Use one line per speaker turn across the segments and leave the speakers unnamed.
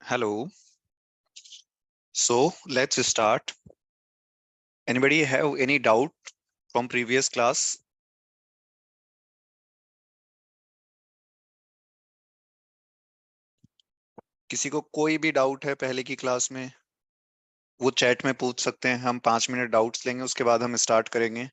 Hello. So let's start. Anybody have any doubt from previous class? किसी को कोई भी डाउट है पहले की क्लास में? वो चैट में पूछ सकते हैं। हम 5 मिनट डाउट्स लेंगे, उसके बाद हम स्टार्ट करेंगे।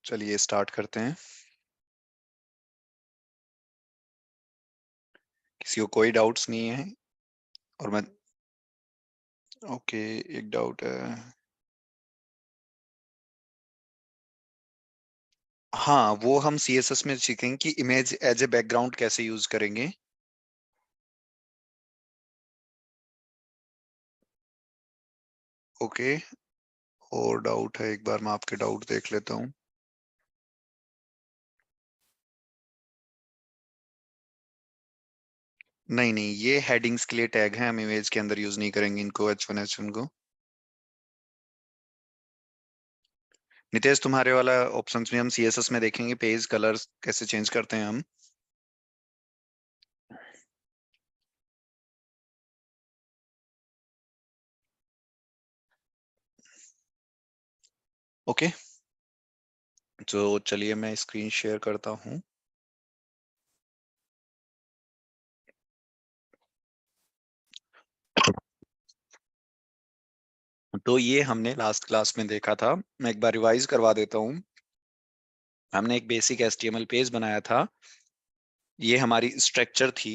चलिए स्टार्ट करते हैं। किसी को कोई डाउट्स नहीं है? और मैं ओके, एक डाउट है। हाँ, वो हम सीएसएस में सीखेंगे कि इमेज एज ए बैकग्राउंड कैसे यूज करेंगे। ओके, और डाउट है? एक बार मैं आपके डाउट देख लेता हूँ। नहीं नहीं, ये हेडिंग्स के लिए टैग है, हम इमेज के अंदर यूज नहीं करेंगे इनको, H1 H1 को। नितेश, तुम्हारे वाला ऑप्शंस में हम सीएसएस में देखेंगे पेज कलर्स कैसे चेंज करते हैं हम। ओके, तो चलिए मैं स्क्रीन शेयर करता हूँ। तो ये हमने लास्ट क्लास में देखा था, मैं एक बार रिवाइज करवा देता हूँ। हमने एक बेसिक एचटीएमएल पेज बनाया था। ये हमारी स्ट्रक्चर थी।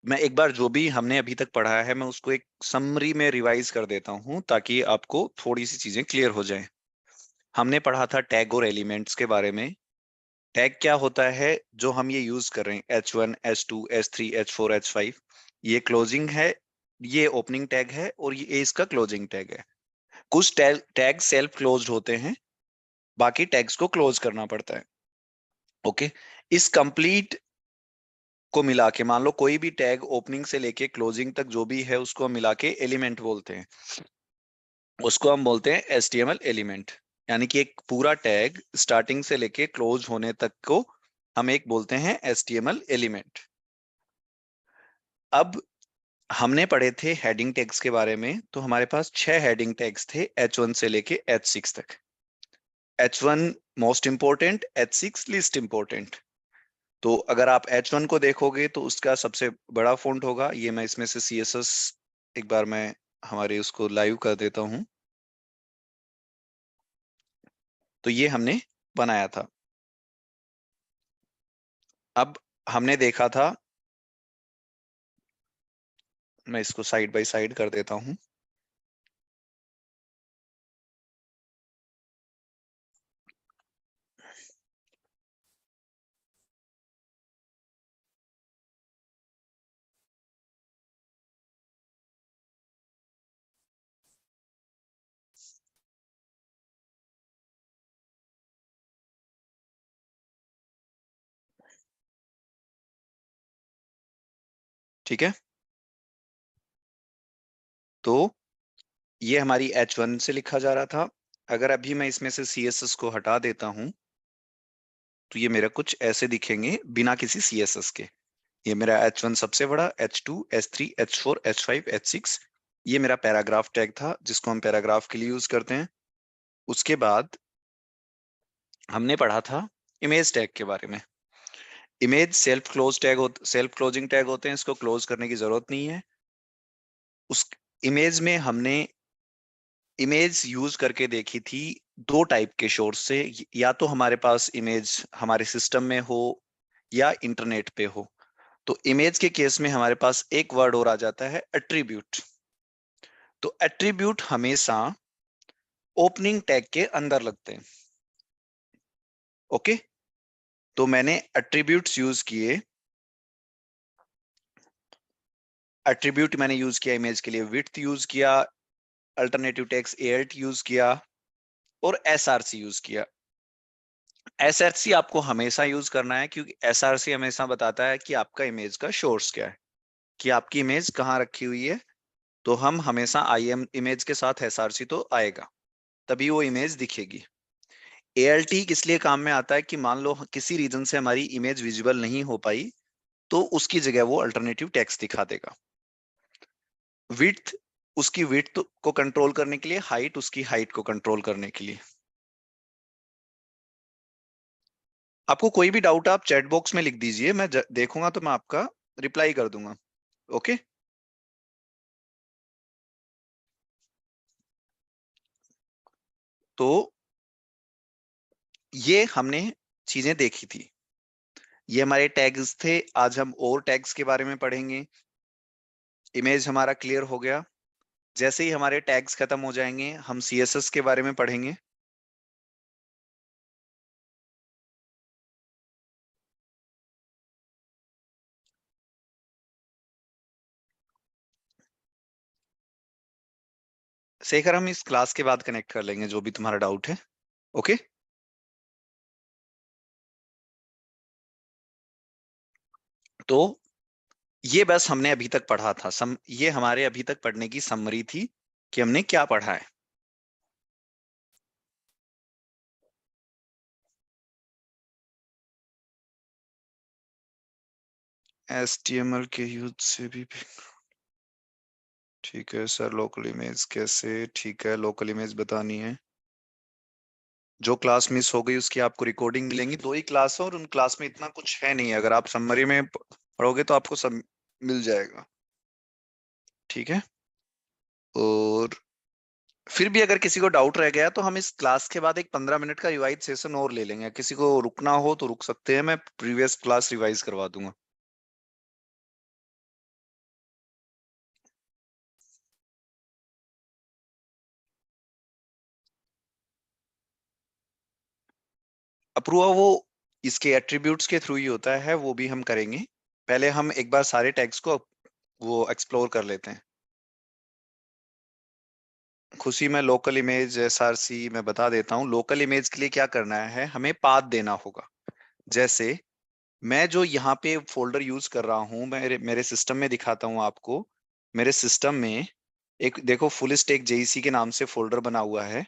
मैं एक बार जो भी हमने अभी तक पढ़ा है मैं उसको एक समरी में रिवाइज कर देता हूँ ताकि आपको थोड़ी सी चीजें क्लियर हो जाएं। हमने पढ़ा था टैग और एलिमेंट्स के बारे में। टैग क्या होता है जो हम ये यूज कर रहे हैं, H1 H2 H3 H4 H5। ये क्लोजिंग है, ये ओपनिंग टैग है, और ये इसका क्लोजिंग टैग है। कुछ टैग सेल्फ क्लोज्ड होते हैं, बाकी टैग्स को क्लोज करना पड़ता है। ओके, इस कंप्लीट को मिला के मान लो कोई भी टैग ओपनिंग से लेके क्लोजिंग तक जो भी है उसको हम मिला के एलिमेंट बोलते हैं। उसको हम बोलते हैं एचटीएमएल एलिमेंट। यानी कि एक पूरा टैग स्टार्टिंग से लेके क्लोज होने तक को हम एक बोलते हैं एचटीएमएल एलिमेंट। अब हमने पढ़े थे हेडिंग टैग्स के बारे में, तो हमारे पास 6 हेडिंग टैग्स थे H1 से लेके H6 तक। H1 most important, H6 least important. तो अगर आप H1 को देखोगे तो उसका सबसे बड़ा फॉन्ट होगा ये। मैं इसमें से CSS एक बार मैं हमारे उसको लाइव कर देता हूं। तो ये हमने बनाया था। अब हमने देखा था, मैं इसको साइड बाय साइड कर देता हूं। ठीक है, तो ये हमारी H1 से लिखा जा रहा था। अगर अभी मैं इसमें से CSS को हटा देता हूं तो ये मेरा कुछ ऐसे दिखेंगे बिना किसी CSS के। ये मेरा H1 सबसे बड़ा, H2 H3 H4 H5 H6, ये मेरा पैराग्राफ टैग था जिसको हम पैराग्राफ के लिए यूज करते हैं। उसके बाद हमने पढ़ा था इमेज टैग के बारे में। इमेज सेल्फ क्लोजिंग टैग होते हैं, इसको क्लोज करने की जरूरत नहीं है। उस इमेज में हमने इमेज यूज करके देखी थी दो टाइप के सोर्स से, या तो हमारे पास इमेज हमारे सिस्टम में हो या इंटरनेट पे हो। तो इमेज के केस में हमारे पास एक वर्ड और आ जाता है एट्रीब्यूट। तो एट्रीब्यूट हमेशा ओपनिंग टैग के अंदर लगते हैं। ओके, तो मैंने एट्रीब्यूट्स यूज किए। एट्रीब्यूट मैंने यूज किया इमेज के लिए, विड्थ यूज किया, अल्टरनेटिव टेक्स्ट एल्ट यूज किया और एसआरसी यूज किया। एसआरसी आपको हमेशा यूज करना है क्योंकि एसआरसी हमेशा बताता है कि आपका इमेज का सोर्स क्या है, कि आपकी इमेज कहाँ रखी हुई है। तो हम हमेशा आईएम इमेज के साथ एसआरसी तो आएगा, तभी वो इमेज दिखेगी। एएलटी किस लिए काम में आता है कि मान लो किसी रीजन से हमारी इमेज विजिबल नहीं हो पाई, तो उसकी जगह वो अल्टरनेटिव टेक्स्ट दिखा देगा। विड्थ उसकी विड्थ को कंट्रोल करने के लिए, हाइट उसकी हाइट को कंट्रोल करने के लिए। आपको कोई भी डाउट आप चैट बॉक्स में लिख दीजिए, मैं देखूंगा तो मैं आपका रिप्लाई कर दूंगा। ओके, तो ये हमने चीजें देखी थी, ये हमारे टैग्स थे। आज हम और टैग्स के बारे में पढ़ेंगे। इमेज हमारा क्लियर हो गया। जैसे ही हमारे टैग्स खत्म हो जाएंगे हम सीएसएस के बारे में पढ़ेंगे। शेखर, हम इस क्लास के बाद कनेक्ट कर लेंगे जो भी तुम्हारा डाउट है। ओके, तो ये बस हमने अभी तक पढ़ा था। ये हमारे अभी तक पढ़ने की समरी थी कि हमने क्या पढ़ा है। HTML के यूज से भी ठीक है सर। लोकल इमेज कैसे? ठीक है, लोकल इमेज बतानी है। जो क्लास मिस हो गई उसकी आपको रिकॉर्डिंग मिलेंगी। दो ही क्लास है और उन क्लास में इतना कुछ है नहीं, अगर आप समरी में पढ़ोगे तो आपको सब मिल जाएगा। ठीक है, और फिर भी अगर किसी को डाउट रह गया तो हम इस क्लास के बाद एक 15 मिनट का रिवाइज सेशन और ले लेंगे। किसी को रुकना हो तो रुक सकते हैं, मैं प्रीवियस क्लास रिवाइज करवा दूंगा। अप्रूव वो इसके एट्रीब्यूट्स के थ्रू ही होता है, वो भी हम करेंगे। पहले हम एक बार सारे टैग्स को वो एक्सप्लोर कर लेते हैं। खुशी में लोकल इमेज एसआरसी मैं बता देता हूँ। लोकल इमेज के लिए क्या करना है, हमें पाथ देना होगा। जैसे मैं जो यहाँ पे फोल्डर यूज कर रहा हूँ, मेरे मेरे सिस्टम में दिखाता हूँ आपको। मेरे सिस्टम में एक देखो फुल स्टैक जेईसी के नाम से फोल्डर बना हुआ है,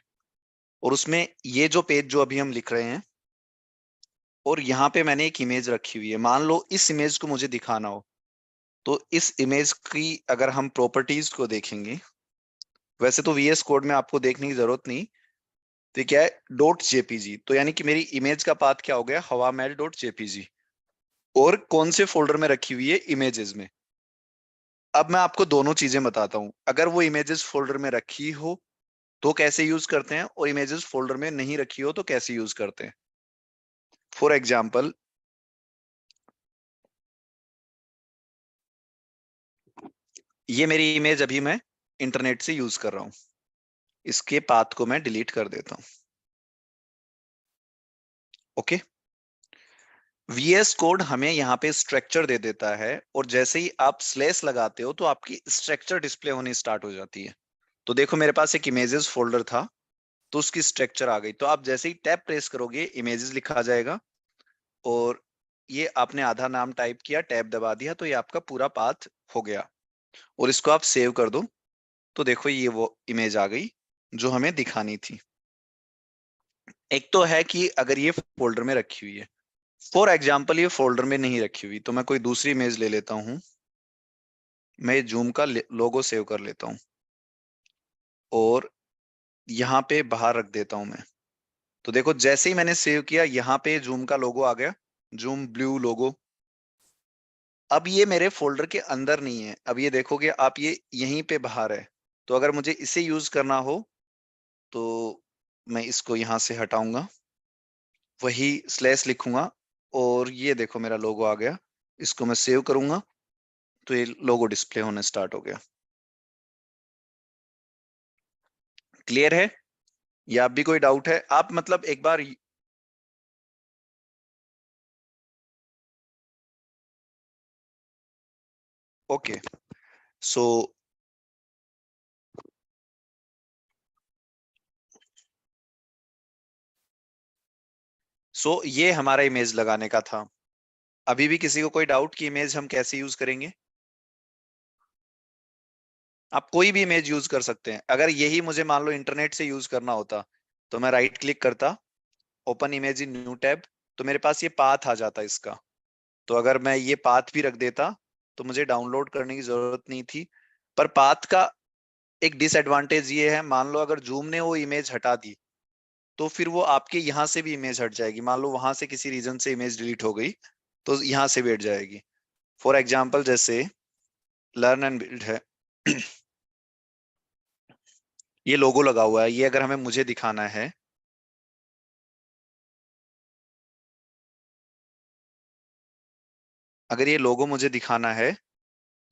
और उसमें ये जो पेज जो अभी हम लिख रहे हैं, और यहाँ पे मैंने एक इमेज रखी हुई है। मान लो इस इमेज को मुझे दिखाना हो, तो इस इमेज की अगर हम प्रॉपर्टीज को देखेंगे, वैसे तो वीएस कोड में आपको देखने की जरूरत नहीं। तो ये क्या है, डॉट जेपीजी। तो यानी कि मेरी इमेज का पाथ क्या हो गया, हवा महल डॉट जेपीजी। और कौन से फोल्डर में रखी हुई है, इमेजेस में। अब मैं आपको दोनों चीजें बताता हूं। अगर वो इमेजेस फोल्डर में रखी हो तो कैसे यूज करते हैं, और इमेजेस फोल्डर में नहीं रखी हो तो कैसे यूज करते हैं। फॉर एग्जाम्पल, ये मेरी इमेज अभी मैं इंटरनेट से यूज कर रहा हूं। इसके पाथ को मैं डिलीट कर देता हूं। ओके, वीएस कोड हमें यहाँ पे स्ट्रक्चर दे देता है, और जैसे ही आप स्लेस लगाते हो तो आपकी स्ट्रक्चर डिस्प्ले होनी स्टार्ट हो जाती है। तो देखो मेरे पास एक इमेजेस फोल्डर था, तो उसकी स्ट्रक्चर आ गई। तो आप जैसे ही टैब प्रेस करोगे इमेजेस लिखा आ जाएगा, और ये आपने आधा नाम टाइप किया, टैब दबा दिया, तो ये आपका पूरा पाथ हो गया। और इसको आप सेव कर दो, तो देखो ये वो इमेज आ गई जो हमें दिखानी थी। एक तो है कि अगर ये फोल्डर में रखी हुई है, फॉर एग्जाम्पल ये फोल्डर में नहीं रखी हुई, तो मैं कोई दूसरी इमेज ले लेता हूँ। मैं जूम का लोगो सेव कर लेता हूँ। और यहाँ पे बाहर रख देता हूं मैं। तो देखो जैसे ही मैंने सेव किया, यहाँ पे जूम का लोगो आ गया, जूम ब्लू लोगो। अब ये मेरे फोल्डर के अंदर नहीं है, अब ये देखोगे आप, ये यहीं पे बाहर है। तो अगर मुझे इसे यूज करना हो तो मैं इसको यहां से हटाऊंगा, वही स्लैश लिखूंगा, और ये देखो मेरा लोगो आ गया। इसको मैं सेव करूंगा तो ये लोगो डिस्प्ले होने स्टार्ट हो गया। क्लियर है? या आप भी कोई डाउट है? आप मतलब एक बार। ओके। सो ये हमारा इमेज लगाने का था। अभी भी किसी को कोई डाउट कि इमेज हम कैसे यूज करेंगे? आप कोई भी इमेज यूज कर सकते हैं। अगर यही मुझे मान लो इंटरनेट से यूज करना होता, तो मैं राइट क्लिक करता, open image in new tab, तो मेरे पास ये पाथ आ जाता इसका। तो अगर मैं ये पाथ भी रख देता तो मुझे डाउनलोड करने की जरूरत नहीं थी। पर पाथ का एक डिसएडवांटेज ये है, मान लो अगर जूम ने वो इमेज हटा दी, तो फिर वो आपके यहाँ से भी इमेज हट जाएगी। मान लो वहां से किसी रीजन से इमेज डिलीट हो गई, तो यहाँ से भी हट जाएगी। फॉर एग्जाम्पल जैसे लर्न एंड बिल्ड है, ये लोगो लगा हुआ है, ये अगर हमें मुझे दिखाना है, अगर ये लोगो मुझे दिखाना है,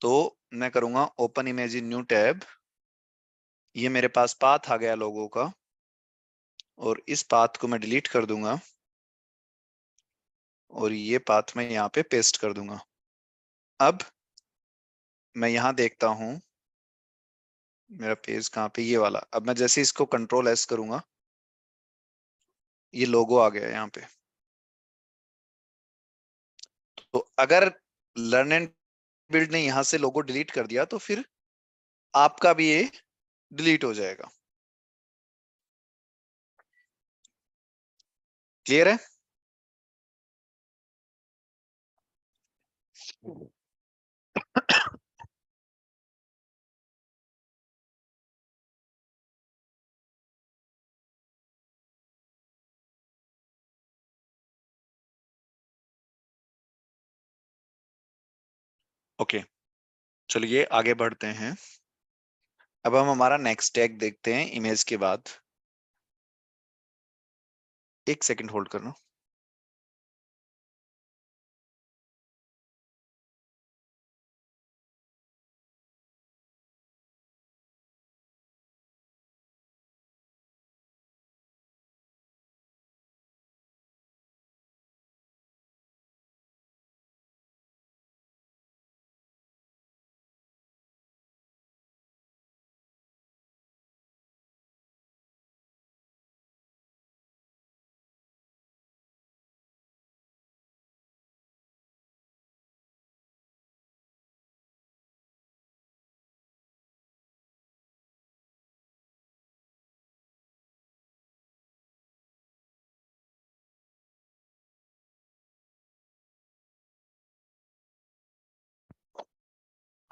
तो मैं करूंगा open image in new tab. ये मेरे पास पाथ आ गया लोगो का, और इस पाथ को मैं डिलीट कर दूंगा, और ये पाथ मैं यहाँ पे पेस्ट कर दूंगा। अब मैं यहाँ देखता हूँ मेरा पेज कहाँ पे, ये वाला। अब मैं जैसे इसको कंट्रोल एस करूंगा, ये लोगो आ गया यहाँ पे। तो अगर लर्न एंड बिल्ड ने यहाँ से लोगो डिलीट कर दिया, तो फिर आपका भी ये डिलीट हो जाएगा। क्लियर है? ओके, चलिए आगे बढ़ते हैं। अब हम हमारा नेक्स्ट टैग देखते हैं इमेज के बाद। एक सेकंड होल्ड करना।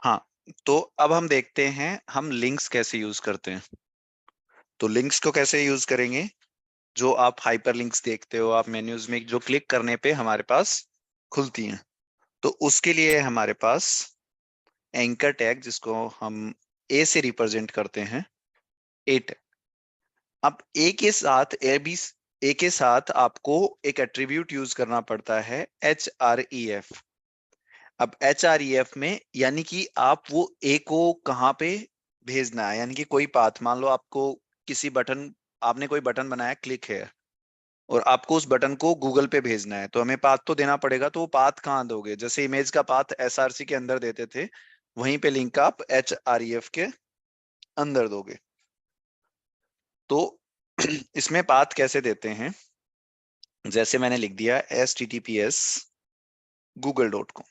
हाँ, तो अब हम देखते हैं हम लिंक्स कैसे यूज करते हैं। तो लिंक्स को कैसे यूज करेंगे? जो आप हाइपर लिंक्स देखते हो, आप मेन्यूज में जो क्लिक करने पे हमारे पास खुलती हैं, तो उसके लिए हमारे पास एंकर टैग, जिसको हम ए से रिप्रेजेंट करते हैं, ए टैग। अब ए के साथ आपको एक एट्रीब्यूट यूज करना पड़ता है, HREF। अब HREF में यानी कि आप वो ए को कहाँ पे भेजना है, यानी कि कोई पाथ, मान लो आपको किसी बटन, आपने कोई बटन बनाया क्लिक है, और आपको उस बटन को गूगल पे भेजना है, तो हमें पाथ तो देना पड़ेगा। तो वो पाथ कहाँ दोगे? जैसे इमेज का पाथ SRC के अंदर देते थे, वहीं पे लिंक आप HREF के अंदर दोगे। तो इसमें पाथ कैसे देते हैं? जैसे मैंने लिख दिया https://google.com,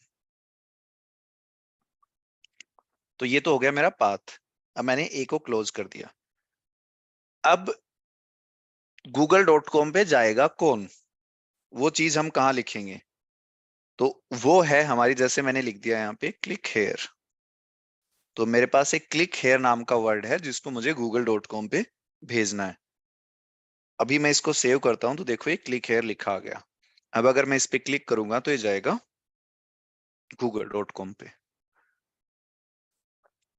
तो ये तो हो गया मेरा पाथ। अब मैंने ए को क्लोज कर दिया। अब google.com पे जाएगा कौन? वो चीज हम कहाँ लिखेंगे? तो वो है हमारी, जैसे मैंने लिख दिया यहाँ पे, क्लिक हेयर। तो मेरे पास एक क्लिक हेयर नाम का वर्ड है जिसको मुझे google.com पे भेजना है। अभी मैं इसको सेव करता हूं तो देखो ये क्लिक हेयर लिखा आ गया। अब अगर मैं इस पे क्लिक करूंगा तो ये जाएगा google.com पे।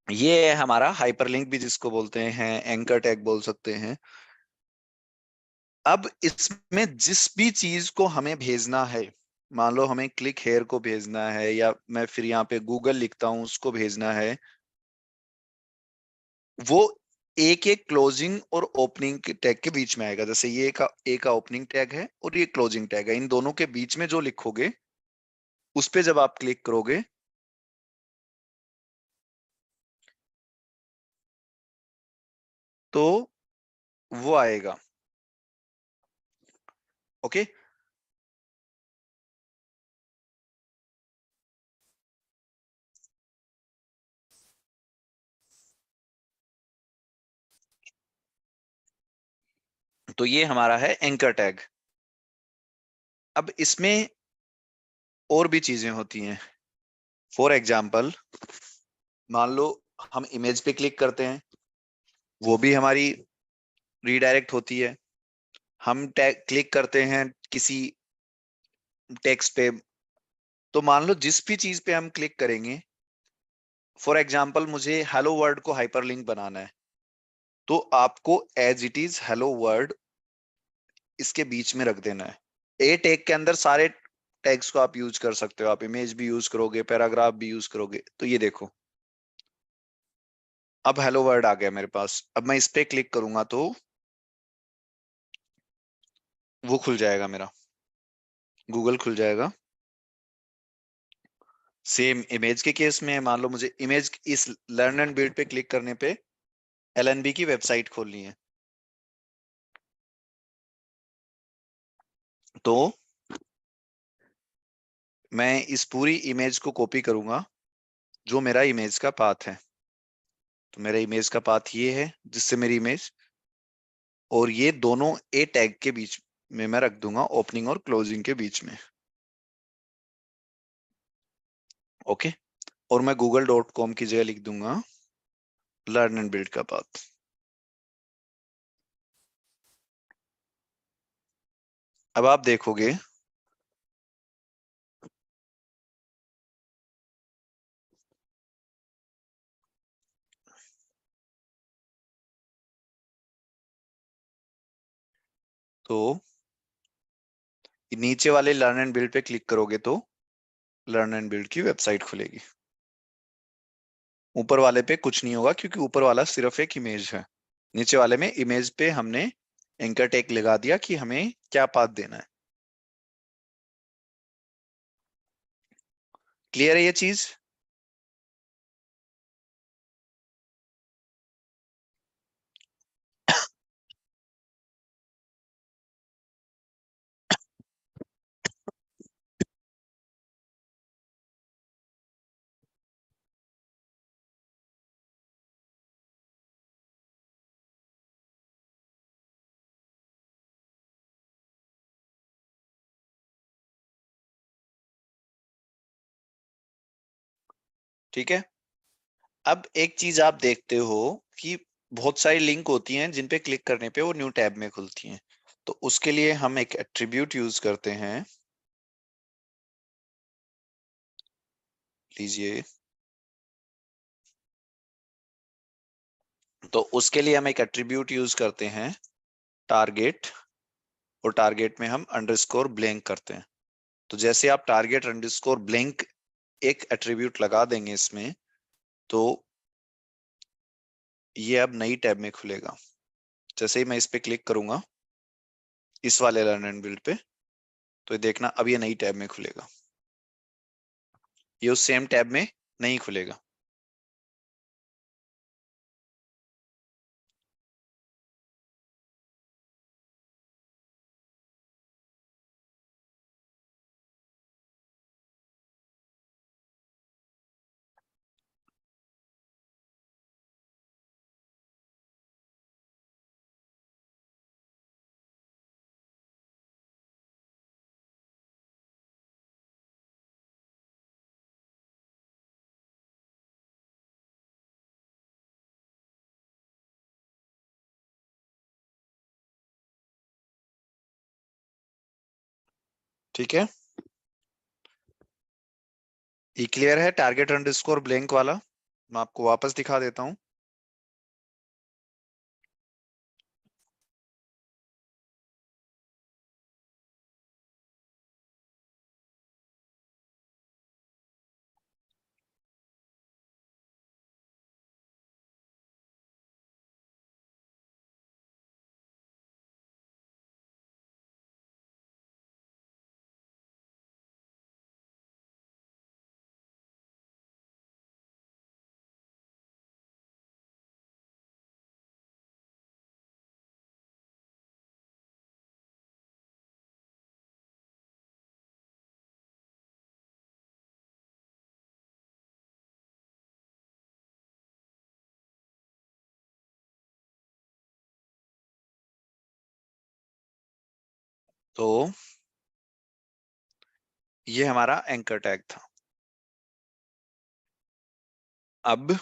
ये है हमारा हाइपरलिंक भी जिसको बोलते हैं, एंकर टैग बोल सकते हैं। अब इसमें जिस भी चीज को हमें भेजना है, मान लो हमें क्लिक हेयर को भेजना है या मैं फिर यहाँ पे गूगल लिखता हूं उसको भेजना है, वो एक एक क्लोजिंग और ओपनिंग के टैग के बीच में आएगा। जैसे ये एक ओपनिंग टैग है और ये क्लोजिंग टैग है, इन दोनों के बीच में जो लिखोगे उस पे जब आप क्लिक करोगे तो वो आएगा। ओके। तो ये हमारा है एंकर टैग। अब इसमें और भी चीजें होती हैं। फॉर एग्जाम्पल, मान लो हम इमेज पे क्लिक करते हैं, वो भी हमारी रीडायरेक्ट होती है। हम टैग क्लिक करते हैं किसी टेक्स्ट पे, तो मान लो जिस भी चीज पे हम क्लिक करेंगे, फॉर एग्जाम्पल मुझे हेलो वर्ड को हाइपरलिंक बनाना है, तो आपको as it is hello word इसके बीच में रख देना है। ए टैग के अंदर सारे टैग्स को आप यूज कर सकते हो, आप इमेज भी यूज करोगे, पैराग्राफ भी यूज करोगे। तो ये देखो अब हेलो वर्ड आ गया मेरे पास। अब मैं इस पे क्लिक करूंगा तो वो खुल जाएगा मेरा, गूगल खुल जाएगा। सेम इमेज के केस में मान लो मुझे इमेज इस लर्न एंड बिल्ड पे क्लिक करने पे एलएनबी की वेबसाइट खोलनी है, तो मैं इस पूरी इमेज को कॉपी करूंगा जो मेरा इमेज का पाथ है। तो मेरा इमेज का पाथ ये है जिससे मेरी इमेज, और ये दोनों ए टैग के बीच में मैं रख दूंगा, ओपनिंग और क्लोजिंग के बीच में। ओके। और मैं google.com की जगह लिख दूंगा लर्न एंड बिल्ड का पाथ। अब आप देखोगे तो नीचे वाले लर्न एंड बिल्ड पे क्लिक करोगे तो लर्न एंड बिल्ड की वेबसाइट खुलेगी। ऊपर वाले पे कुछ नहीं होगा क्योंकि ऊपर वाला सिर्फ एक इमेज है। नीचे वाले में इमेज पे हमने एंकर टैग लगा दिया कि हमें क्या पाथ देना है। क्लियर है ये चीज? ठीक है। अब एक चीज आप देखते हो कि बहुत सारी लिंक होती हैं जिन पे क्लिक करने पे वो न्यू टैब में खुलती हैं। तो उसके लिए हम एक एट्रीब्यूट यूज करते हैं। लीजिए, तो उसके लिए हम एक एट्रीब्यूट यूज करते हैं टारगेट, और टारगेट में हम अंडरस्कोर ब्लैंक करते हैं। तो जैसे आप टारगेट अंडरस्कोर ब्लैंक एक एट्रीब्यूट लगा देंगे इसमें, तो ये अब नई टैब में खुलेगा। जैसे ही मैं इस पे क्लिक करूंगा इस वाले लर्न एंड बिल्ड पे, तो ये देखना अब ये नई टैब में खुलेगा, ये उस सेम टैब में नहीं खुलेगा। ठीक है, ये क्लियर है टारगेट अंडरस्कोर ब्लैंक वाला? मैं आपको वापस दिखा देता हूं। तो ये हमारा एंकर टैग था। अब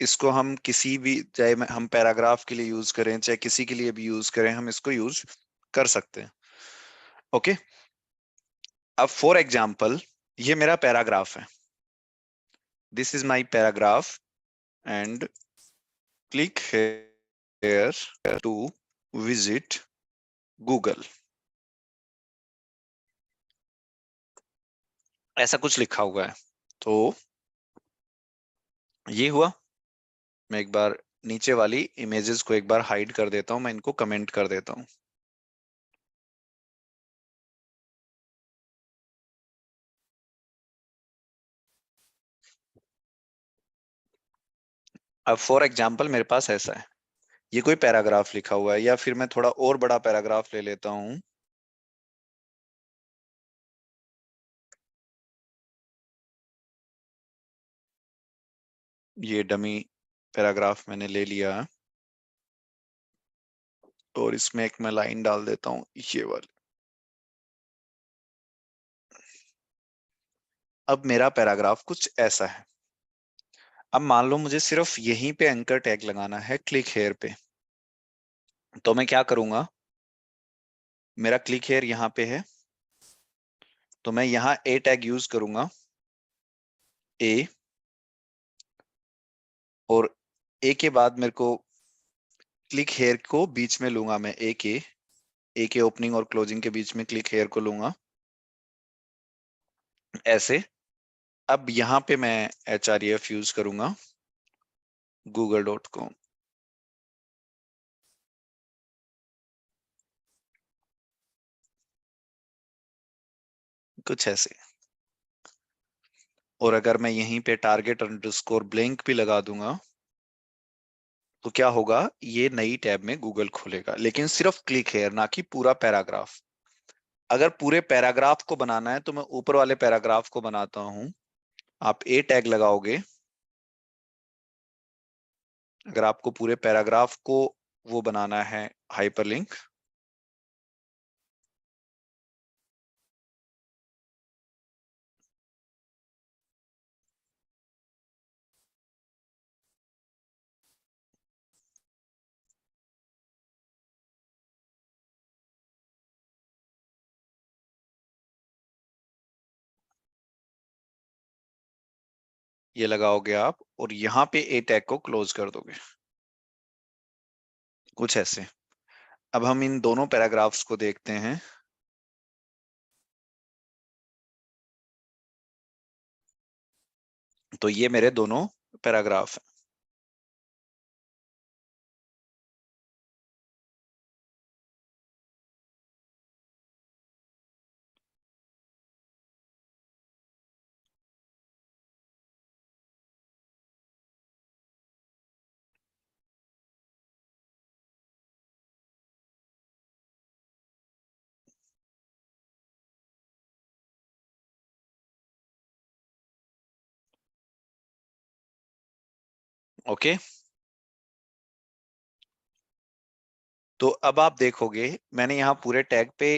इसको हम किसी भी, चाहे हम पैराग्राफ के लिए यूज करें चाहे किसी के लिए भी यूज करें, हम इसको यूज कर सकते हैं। ओके, अब फॉर एग्जाम्पल ये मेरा पैराग्राफ है, this is my paragraph and click here to visit Google, ऐसा कुछ लिखा हुआ है। तो ये हुआ। मैं एक बार नीचे वाली इमेजेस को एक बार हाइड कर देता हूं, मैं इनको कमेंट कर देता हूं। अब फॉर एग्जाम्पल मेरे पास ऐसा है, ये कोई पैराग्राफ लिखा हुआ है, या फिर मैं थोड़ा और बड़ा पैराग्राफ ले लेता हूं। ये डमी पैराग्राफ मैंने ले लिया और इसमें एक मैं लाइन डाल देता हूं, ये वाली। अब मेरा पैराग्राफ कुछ ऐसा है। अब मान लो मुझे सिर्फ यहीं पे एंकर टैग लगाना है, क्लिक हेयर पे। तो मैं क्या करूंगा, मेरा क्लिक हेयर यहाँ पे है, तो मैं यहाँ ए टैग यूज करूंगा, ए, और ए के बाद मेरे को क्लिक हेयर को बीच में लूंगा, मैं ए के ओपनिंग और क्लोजिंग के बीच में क्लिक हेयर को लूंगा ऐसे। अब यहाँ पे मैं HREF यूज करूंगा, google.com, कुछ ऐसे। और अगर मैं यहीं पे टारगेट अंडरस्कोर ब्लैंक भी लगा दूंगा, तो क्या होगा, ये नई टैब में गूगल खोलेगा, लेकिन सिर्फ क्लिक हेयर, ना कि पूरा पैराग्राफ। अगर पूरे पैराग्राफ को बनाना है तो मैं ऊपर वाले पैराग्राफ को बनाता हूं। आप ए टैग लगाओगे, अगर आपको पूरे पैराग्राफ को वो बनाना है हाइपरलिंक, ये लगाओगे आप और यहाँ पे ए टैग को क्लोज कर दोगे, कुछ ऐसे। अब हम इन दोनों पैराग्राफ्स को देखते हैं। तो ये मेरे दोनों पैराग्राफ हैं। ओके, तो अब आप देखोगे मैंने यहाँ पूरे टैग पे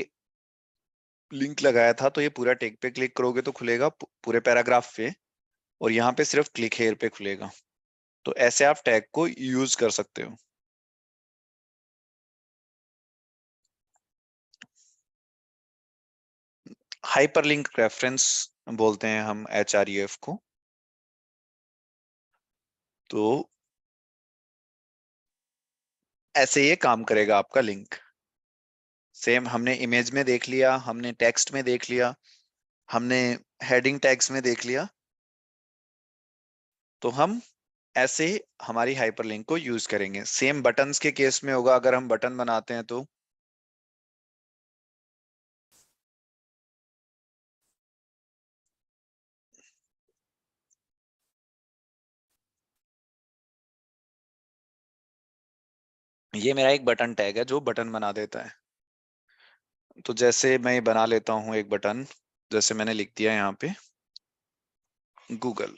लिंक लगाया था, तो ये पूरा टैग पे क्लिक करोगे तो खुलेगा पूरे पैराग्राफ पे, और यहाँ पे सिर्फ क्लिक हेयर पे खुलेगा। तो ऐसे आप टैग को यूज कर सकते हो। हाइपरलिंक रेफरेंस बोलते हैं हम HREF को। तो ऐसे ये काम करेगा आपका लिंक। सेम हमने इमेज में देख लिया, हमने टेक्स्ट में देख लिया, हमने हेडिंग टैग्स में देख लिया। तो हम ऐसे हमारी हाइपरलिंक को यूज करेंगे। सेम बटन्स के केस में होगा, अगर हम बटन बनाते हैं तो ये मेरा एक बटन टैग है जो बटन बना देता है। तो जैसे मैं बना लेता हूं एक बटन, जैसे मैंने लिख दिया यहाँ पे गूगल।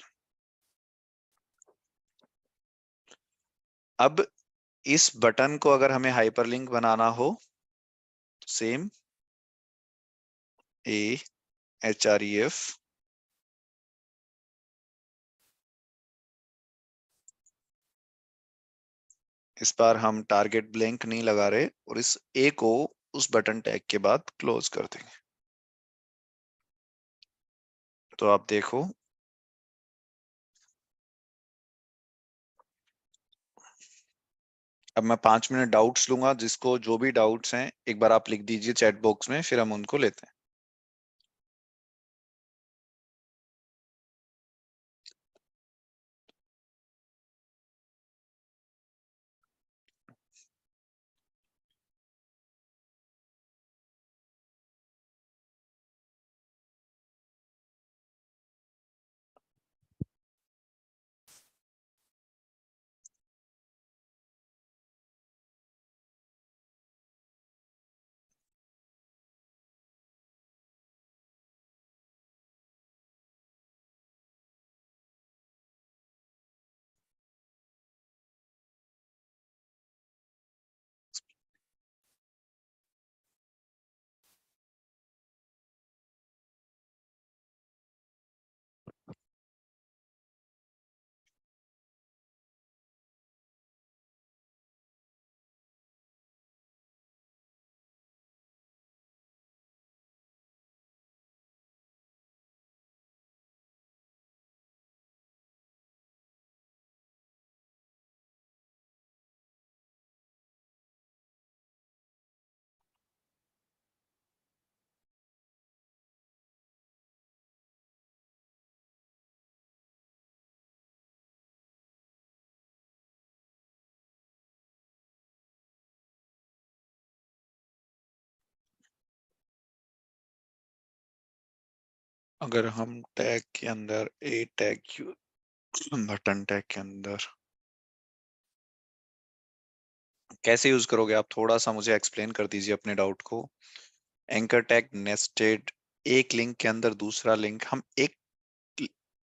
अब इस बटन को अगर हमें हाइपरलिंक बनाना हो, सेम HREF, इस बार हम टारगेट ब्लैंक नहीं लगा रहे और इस ए को उस बटन टैग के बाद क्लोज कर देंगे। तो आप देखो, अब मैं 5 मिनट डाउट्स लूंगा। जिसको जो भी डाउट्स हैं एक बार आप लिख दीजिए चैट बॉक्स में, फिर हम उनको लेते हैं। अगर हम टैग के अंदर ए टैग, बटन टैग के अंदर कैसे यूज करोगे आप, थोड़ा सा मुझे एक्सप्लेन कर दीजिए अपने डाउट को। एंकर टैग नेस्टेड, एक लिंक के अंदर दूसरा लिंक, हम एक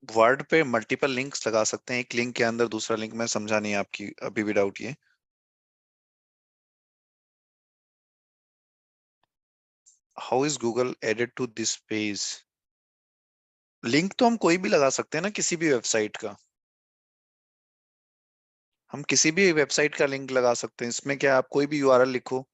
वर्ड पे मल्टीपल लिंक्स लगा सकते हैं, एक लिंक के अंदर दूसरा लिंक। मैं समझा नहीं आपकी अभी भी डाउट ये। How is Google added to this page? Link तो हम कोई भी लगा सकते हैं ना, किसी भी वेबसाइट का। हम किसी भी वेबसाइट का लिंक लगा सकते हैं, इसमें क्या है, आप कोई भी यूआरएल लिखो।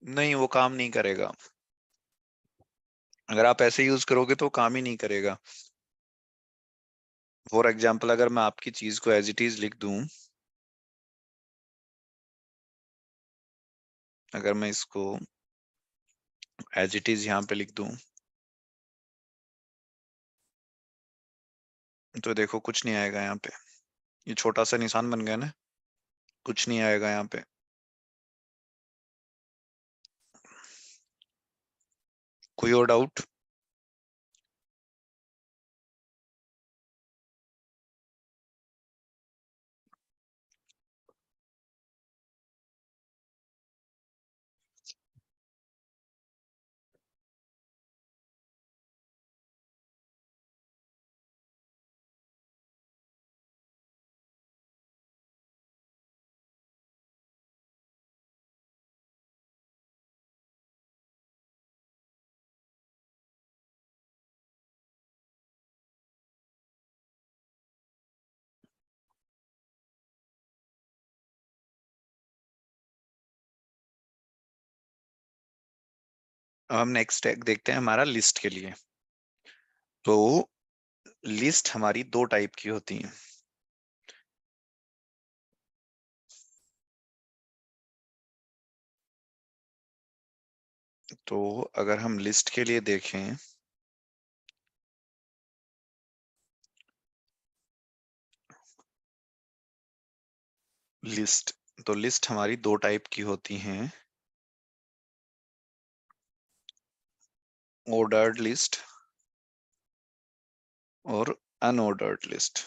नहीं, वो काम नहीं करेगा। अगर आप ऐसे यूज करोगे तो काम ही नहीं करेगा। फॉर एग्जाम्पल, अगर मैं आपकी चीज को एज इट इज लिख दूं, अगर मैं इसको एज इट इज यहाँ पे लिख दूं, तो देखो कुछ नहीं आएगा यहाँ पे। ये छोटा सा निशान बन गया ना, कुछ नहीं आएगा यहाँ पे। कोई और डाउट? अब हम नेक्स्ट टैग देखते हैं हमारा लिस्ट के लिए। तो लिस्ट हमारी दो टाइप की होती है। तो अगर हम लिस्ट के लिए देखें, लिस्ट, तो लिस्ट हमारी दो टाइप की होती हैं, ऑर्डर्ड लिस्ट और अनऑर्डर्ड लिस्ट।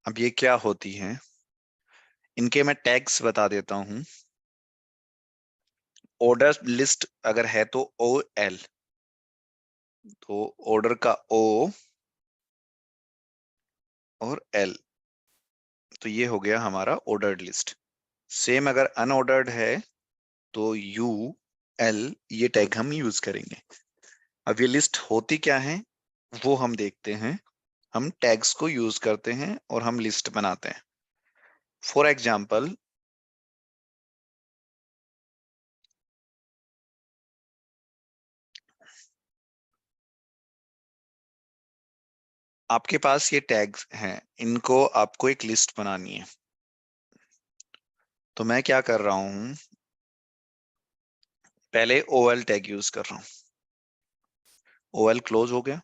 अब ये क्या होती हैं, इनके मैं टैग्स बता देता हूं। ऑर्डर लिस्ट अगर है तो ओ एल, तो ऑर्डर का ओ और एल, तो ये हो गया हमारा ऑर्डर्ड लिस्ट। सेम अगर अनऑर्डर्ड है तो यू एल, ये टैग हम यूज करेंगे। अब ये लिस्ट होती क्या है वो हम देखते हैं। हम टैग्स को यूज करते हैं और हम लिस्ट बनाते हैं। फॉर एग्जाम्पल, आपके पास ये टैग्स हैं, इनको आपको एक लिस्ट बनानी है। तो मैं क्या कर रहा हूं, पहले ओ एल टैग यूज कर रहा हूं। ओ एल क्लोज हो गया।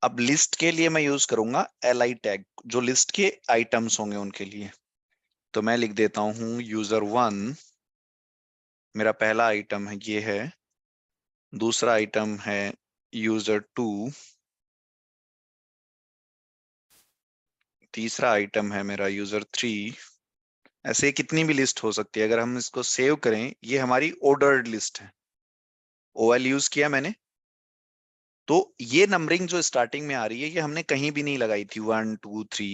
अब लिस्ट के लिए मैं यूज करूंगा एल आई टैग, जो लिस्ट के आइटम्स होंगे उनके लिए। तो मैं लिख देता हूं यूजर वन, मेरा पहला आइटम है ये है। दूसरा आइटम है यूजर टू। तीसरा आइटम है मेरा यूजर थ्री। ऐसे कितनी भी लिस्ट हो सकती है। अगर हम इसको सेव करें, ये हमारी ऑर्डर्ड लिस्ट है। ओ एल यूज किया मैंने, तो ये नंबरिंग जो स्टार्टिंग में आ रही है ये हमने कहीं भी नहीं लगाई थी, वन टू थ्री।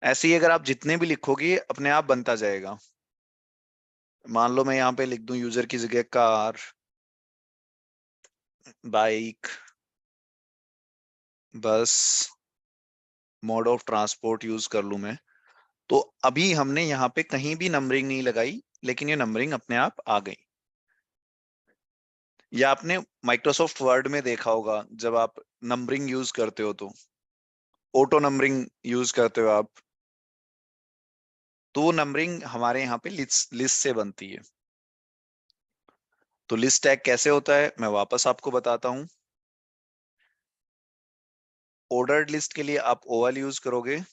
ऐसे ही अगर आप जितने भी लिखोगे अपने आप बनता जाएगा। मान लो मैं यहाँ पे लिख दूं यूजर की जगह कार, बाइक, बस, मोड ऑफ ट्रांसपोर्ट यूज कर लूं मैं। तो अभी हमने यहाँ पे कहीं भी नंबरिंग नहीं लगाई, लेकिन ये नंबरिंग अपने आप आ गई। या आपने माइक्रोसॉफ्ट वर्ड में देखा होगा, जब आप नंबरिंग यूज करते हो तो ऑटो नंबरिंग यूज करते हो आप, तो वो नंबरिंग हमारे यहाँ पे लिस्ट लिस्ट से बनती है। तो लिस्ट टैग कैसे होता है मैं वापस आपको बताता हूँ। ऑर्डर्ड लिस्ट के लिए आप ओएल यूज करोगे।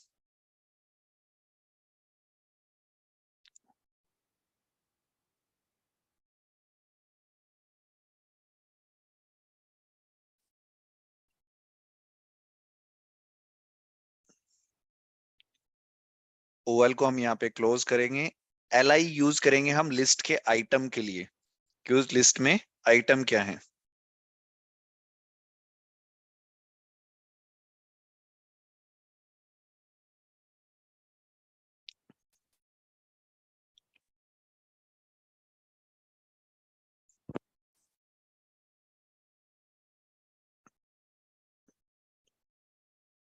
ओएल को हम यहाँ पे क्लोज करेंगे। एल आई यूज करेंगे हम लिस्ट के आइटम के लिए, कि उस लिस्ट में आइटम क्या है।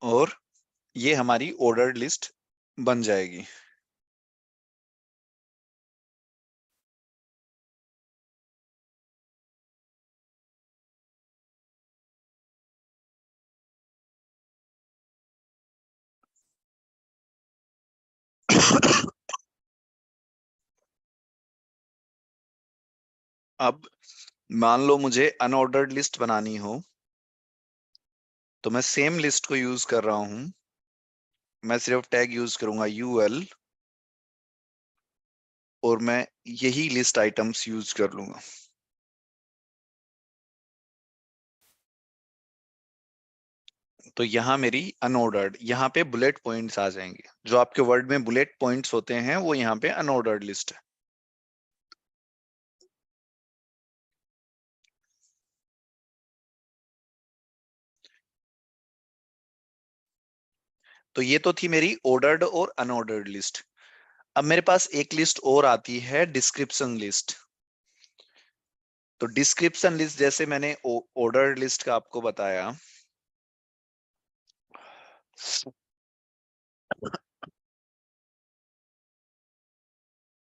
और ये हमारी ऑर्डर्ड लिस्ट बन जाएगी। अब मान लो मुझे अनऑर्डर्ड लिस्ट बनानी हो, तो मैं सेम लिस्ट को यूज कर रहा हूं। मैं सिर्फ टैग यूज करूंगा यूएल, और मैं यही लिस्ट आइटम्स यूज कर लूंगा। तो यहाँ मेरी अनऑर्डर्ड, यहाँ पे बुलेट पॉइंट्स आ जाएंगे। जो आपके वर्ड में बुलेट पॉइंट्स होते हैं वो यहाँ पे अनऑर्डर्ड लिस्ट है। तो ये तो थी मेरी ऑर्डर्ड और अनऑर्डर्ड लिस्ट। अब मेरे पास एक लिस्ट और आती है, डिस्क्रिप्शन लिस्ट। तो डिस्क्रिप्शन लिस्ट जैसे मैंने ऑर्डर्ड लिस्ट का आपको बताया,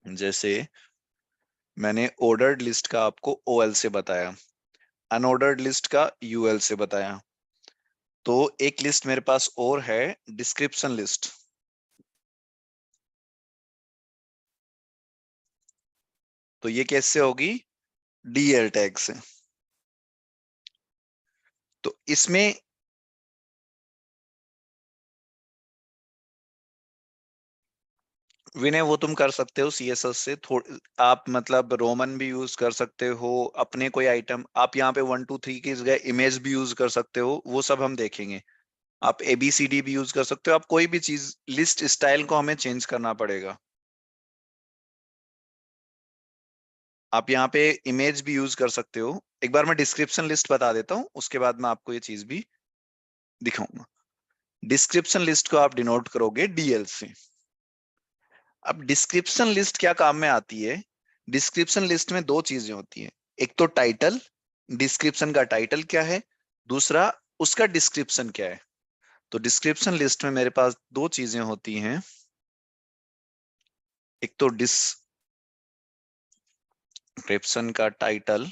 जैसे मैंने ऑर्डर्ड लिस्ट का आपको OL से बताया, अनऑर्डर्ड लिस्ट का UL से बताया। तो एक लिस्ट मेरे पास और है, डिस्क्रिप्शन लिस्ट। तो ये कैसे होगी? DL टैग से। तो इसमें विनय वो तुम कर सकते हो CSS से आप मतलब रोमन भी यूज कर सकते हो, अपने कोई आइटम आप यहाँ पे 1 2 3 की जगह इमेज भी यूज कर सकते हो, वो सब हम देखेंगे। आप ABCD भी यूज कर सकते हो, आप कोई भी चीज, लिस्ट स्टाइल को हमें चेंज करना पड़ेगा। आप यहाँ पे इमेज भी यूज कर सकते हो। एक बार मैं डिस्क्रिप्शन लिस्ट बता देता हूँ, उसके बाद मैं आपको ये चीज भी दिखाऊंगा। डिस्क्रिप्शन लिस्ट को आप डिनोट करोगे DL से। अब डिस्क्रिप्शन लिस्ट क्या काम में आती है? डिस्क्रिप्शन लिस्ट में दो चीजें होती हैं। एक तो टाइटल, डिस्क्रिप्शन का टाइटल क्या है, दूसरा उसका डिस्क्रिप्शन क्या है। तो डिस्क्रिप्शन लिस्ट में मेरे पास दो चीजें होती हैं, एक तो डिस्क्रिप्शन का टाइटल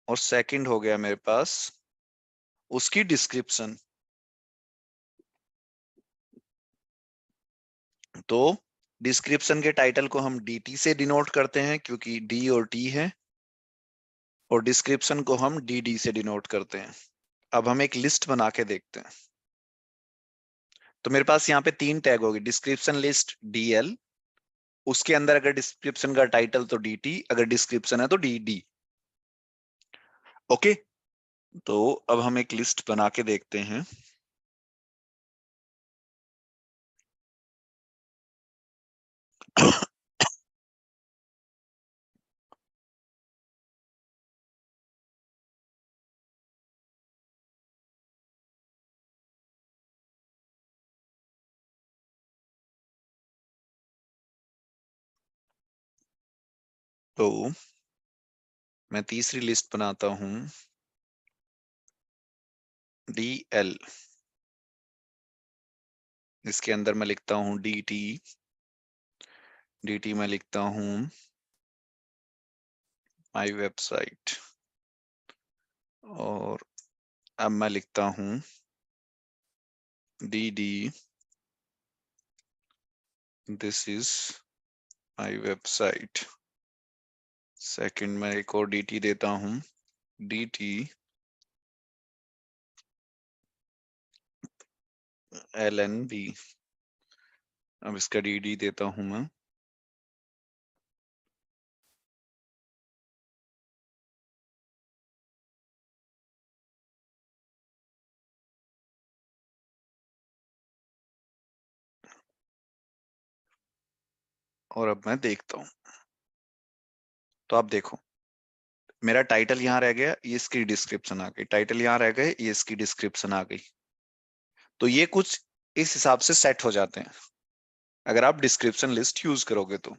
और सेकंड हो गया मेरे पास उसकी डिस्क्रिप्शन। तो डिस्क्रिप्शन के टाइटल को हम DT से डिनोट करते हैं क्योंकि D और T है, और डिस्क्रिप्शन को हम DD से डिनोट करते हैं। अब हम एक लिस्ट बना के देखते हैं। तो मेरे पास यहाँ पे 3 टैग होगी, डिस्क्रिप्शन लिस्ट DL, उसके अंदर अगर डिस्क्रिप्शन का टाइटल तो DT, अगर डिस्क्रिप्शन है तो DD। ओके, तो अब हम एक लिस्ट बना के देखते हैं। तो मैं तीसरी लिस्ट बनाता हूं, DL। इसके अंदर मैं लिखता हूं DT, DT में लिखता हूं माई वेबसाइट, और अब मैं लिखता हूं DD, this is my website. Second में एक और DT देता हूं, DT LNB। अब इसका DD देता हूं मैं। और अब मैं देखता हूं, तो आप देखो मेरा टाइटल यहाँ रह गया, ये इसकी डिस्क्रिप्शन आ गई, टाइटल यहाँ रह गए, ये इसकी डिस्क्रिप्शन आ गई। तो ये कुछ इस हिसाब से सेट हो जाते हैं अगर आप डिस्क्रिप्शन लिस्ट यूज करोगे तो।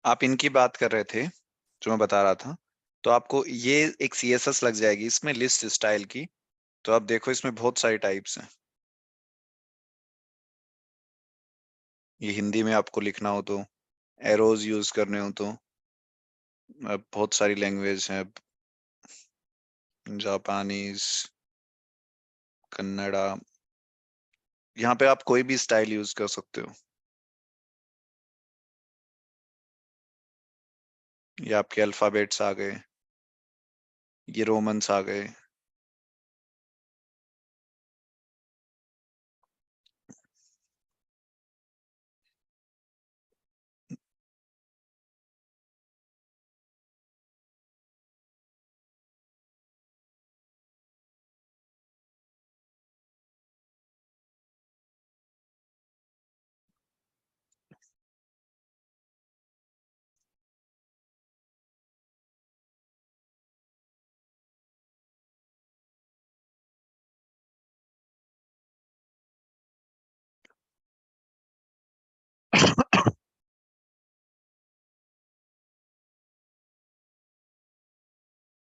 आप इनकी बात कर रहे थे जो मैं बता रहा था, तो आपको ये एक CSS लग जाएगी इसमें लिस्ट स्टाइल की। तो आप देखो इसमें बहुत सारी टाइप्स हैं। ये हिंदी में आपको लिखना हो तो, एरोज यूज करने हो तो, अब बहुत सारी लैंग्वेज हैं, जापानीज, कन्नड़ा, यहाँ पे आप कोई भी स्टाइल यूज कर सकते हो। ये आपके अल्फाबेट्स आ गए, ये रोमन्स आ गए।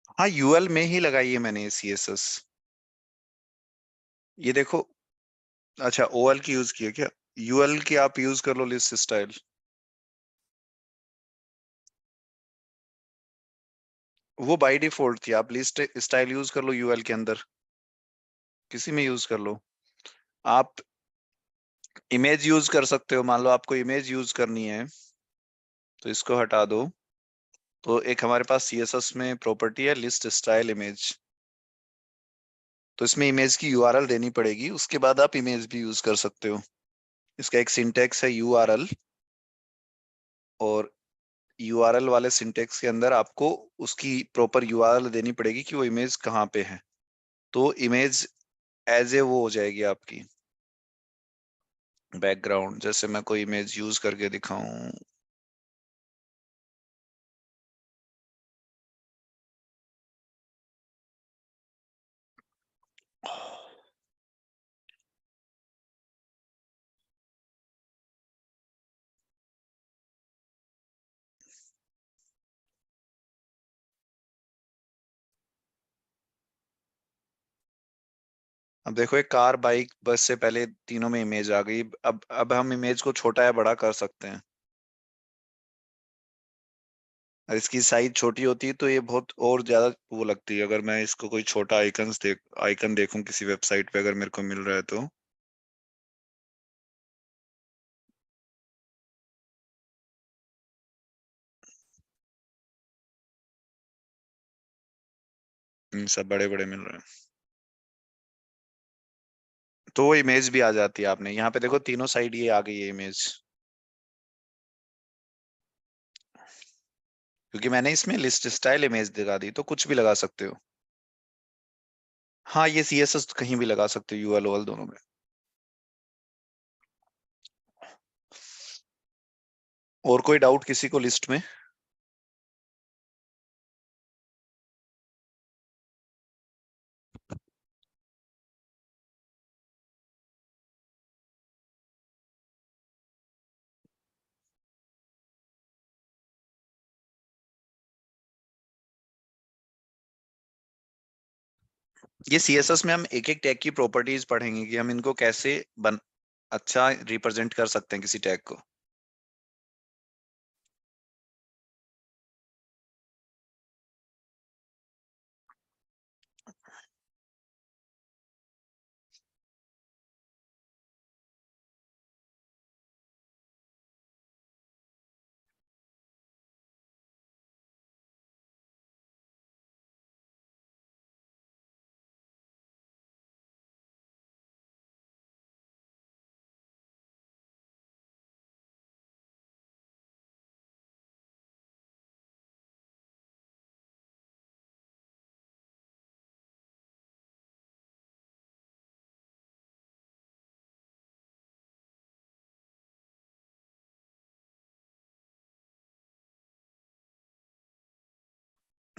हाँ, यूएल में ही लगाई है मैंने सीएसएस। ये देखो। अच्छा, ओएल की यूज की है क्या? यूएल की आप यूज कर लो, लिस्ट स्टाइल। वो बाय डिफॉल्ट थी, आप लिस्ट स्टाइल यूज कर लो यूएल के अंदर, किसी में यूज कर लो। आप इमेज यूज कर सकते हो, मान लो आपको इमेज यूज करनी है, तो इसको हटा दो। तो एक हमारे पास सीएसएस में प्रॉपर्टी है लिस्ट स्टाइल इमेज, तो इसमें इमेज की यूआरएल देनी पड़ेगी, उसके बाद आप इमेज भी यूज कर सकते हो। इसका एक सिंटेक्स है यूआरएल, और यूआरएल वाले सिंटेक्स के अंदर आपको उसकी प्रॉपर यूआरएल देनी पड़ेगी कि वो इमेज कहाँ पे है, तो इमेज एज ए वो हो जाएगी आपकी बैकग्राउंड। जैसे मैं कोई इमेज यूज करके दिखाऊं। अब देखो, एक कार, बाइक, बस से पहले तीनों में इमेज आ गई। अब हम इमेज को छोटा या बड़ा कर सकते हैं। और इसकी साइज छोटी होती है तो ये बहुत और ज्यादा वो लगती है। अगर मैं इसको कोई छोटा आइकन देखूं किसी वेबसाइट पे, अगर मेरे को मिल रहा है तो। सब बड़े बड़े मिल रहे हैं, तो वो इमेज भी आ जाती है। आपने यहाँ पे देखो, तीनों साइड ये आ गई है इमेज, क्योंकि मैंने इसमें लिस्ट स्टाइल इमेज दिखा दी, तो कुछ भी लगा सकते हो। हाँ, ये सीएसएस कहीं भी लगा सकते हो, यूएल ओएल दोनों में। और कोई डाउट किसी को लिस्ट में? ये सीएसएस में हम एक एक टैग की प्रॉपर्टीज पढ़ेंगे कि हम इनको कैसे अच्छा रिप्रेजेंट कर सकते हैं किसी टैग को।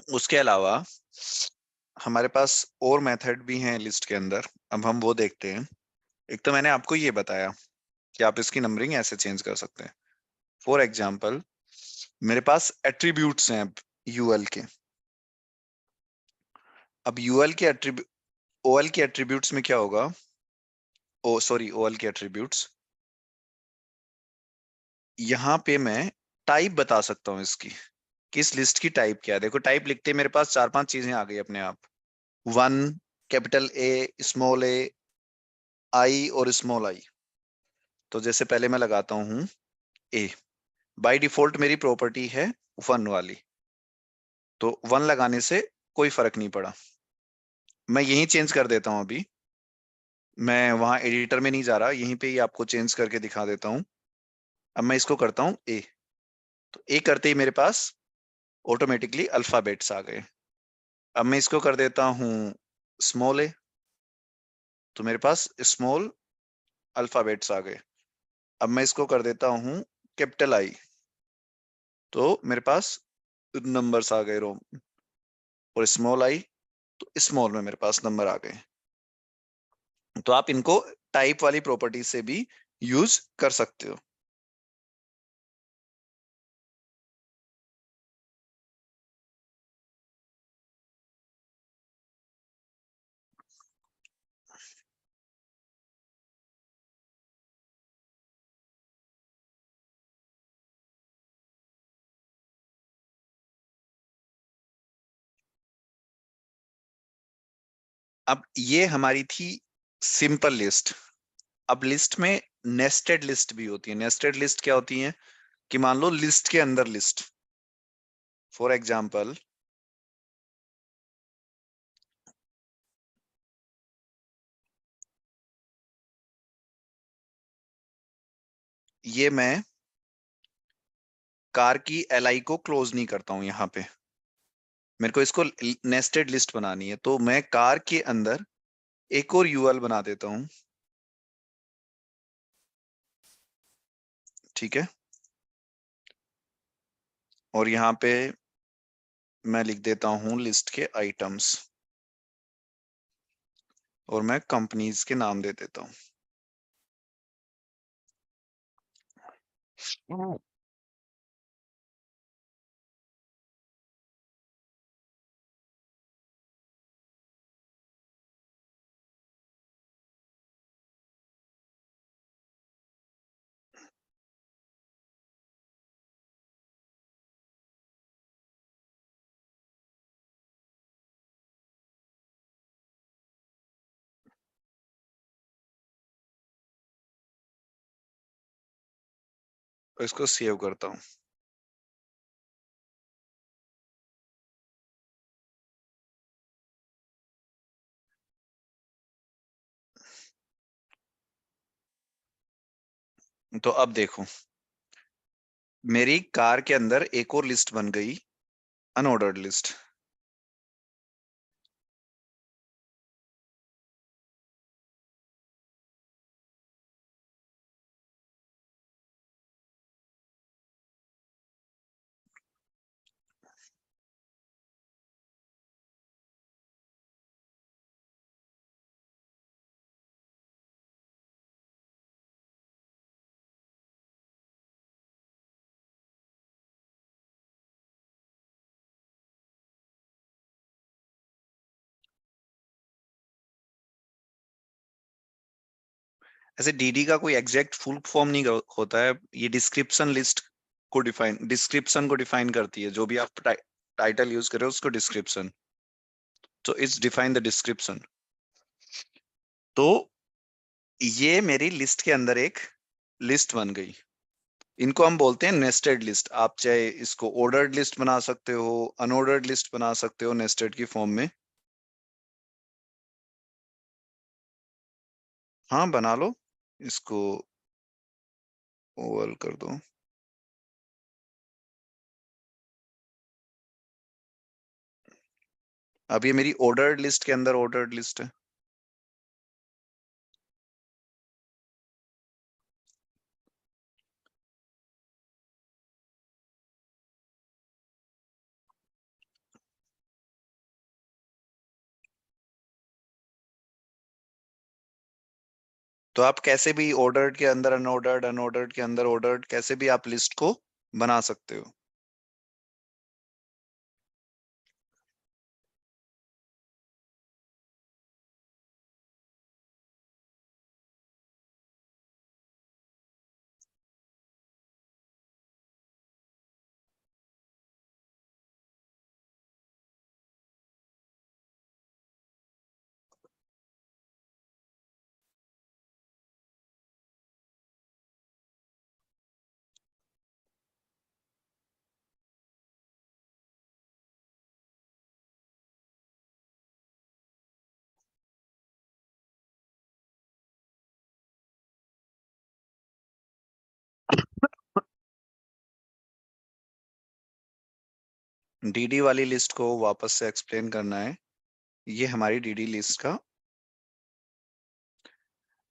उसके अलावा हमारे पास और मेथड भी हैं लिस्ट के अंदर, अब हम वो देखते हैं। एक तो मैंने आपको ये बताया कि आप इसकी नंबरिंग ऐसे चेंज कर सकते हैं। फॉर एग्जाम्पल, मेरे पास एट्रीब्यूट्स हैं अब यूएल के। अब यूएल के एट्रीब्यूट ओएल के एट्रीब्यूट्स में क्या होगा? ओ सॉरी, ओएल के एट्रीब्यूट्स, यहाँ पे मैं टाइप बता सकता हूँ इसकी, किस लिस्ट की टाइप क्या है। देखो, टाइप लिखते ही मेरे पास चार पांच चीजें आ गई अपने आप। वन, कैपिटल ए, स्मॉल ए, आई और स्मॉल आई। तो जैसे पहले मैं लगाता हूँ ए, बाय डिफॉल्ट मेरी प्रॉपर्टी है वन वाली, तो वन लगाने से कोई फर्क नहीं पड़ा। मैं यही चेंज कर देता हूँ अभी, मैं वहां एडिटर में नहीं जा रहा, यहीं पे ही आपको चेंज करके दिखा देता हूँ। अब मैं इसको करता हूँ ए, तो ए करते ही मेरे पास ऑटोमेटिकली अल्फाबेट्स आ गए। अब मैं इसको कर देता हूँ स्मॉल ए, तो मेरे पास स्मॉल अल्फाबेट्स आ गए। अब मैं इसको कर देता हूँ कैपिटल आई, तो मेरे पास नंबर्स आ गए रोम, और स्मॉल आई, तो स्मॉल में मेरे पास नंबर आ गए। तो आप इनको टाइप वाली प्रॉपर्टी से भी यूज कर सकते हो। अब ये हमारी थी सिंपल लिस्ट। अब लिस्ट में नेस्टेड लिस्ट भी होती है। नेस्टेड लिस्ट क्या होती है कि मान लो लिस्ट के अंदर लिस्ट। फॉर एग्जाम्पल, ये मैं कार की एलआई को क्लोज नहीं करता हूं यहाँ पे। मेरे को इसको नेस्टेड लिस्ट बनानी है, तो मैं कार के अंदर एक और यूएल बना देता हूं। ठीक है। और यहाँ पे मैं लिख देता हूं लिस्ट के आइटम्स, और मैं कंपनीज के नाम दे देता हूँ। तो इसको सेव करता हूँ। तो अब देखो, मेरी कार के अंदर एक और लिस्ट बन गई, अनऑर्डर्ड लिस्ट। ऐसे डीडी का कोई एग्जैक्ट फुल फॉर्म नहीं होता है। ये डिस्क्रिप्शन लिस्ट को डिफाइन, डिस्क्रिप्शन को डिफाइन करती है। जो भी आप टाइटल यूज करें उसको डिस्क्रिप्शन, तो इट्स डिफाइन द डिस्क्रिप्शन। तो ये मेरी लिस्ट के अंदर एक लिस्ट बन गई। इनको हम बोलते हैं नेस्टेड लिस्ट। आप चाहे इसको ऑर्डर्ड लिस्ट बना सकते हो, अनऑर्डर्ड लिस्ट बना सकते हो नेस्टेड की फॉर्म में। हाँ, बना लो। इसको ओवल कर दो। अब ये मेरी ऑर्डर्ड लिस्ट के अंदर ऑर्डर्ड लिस्ट है। तो आप कैसे भी ऑर्डर्ड के अंदर अनऑर्डर्ड, अनऑर्डर्ड के अंदर ऑर्डर्ड, कैसे भी आप लिस्ट को बना सकते हो। डीडी वाली लिस्ट को वापस से एक्सप्लेन करना है। ये हमारी डीडी लिस्ट का,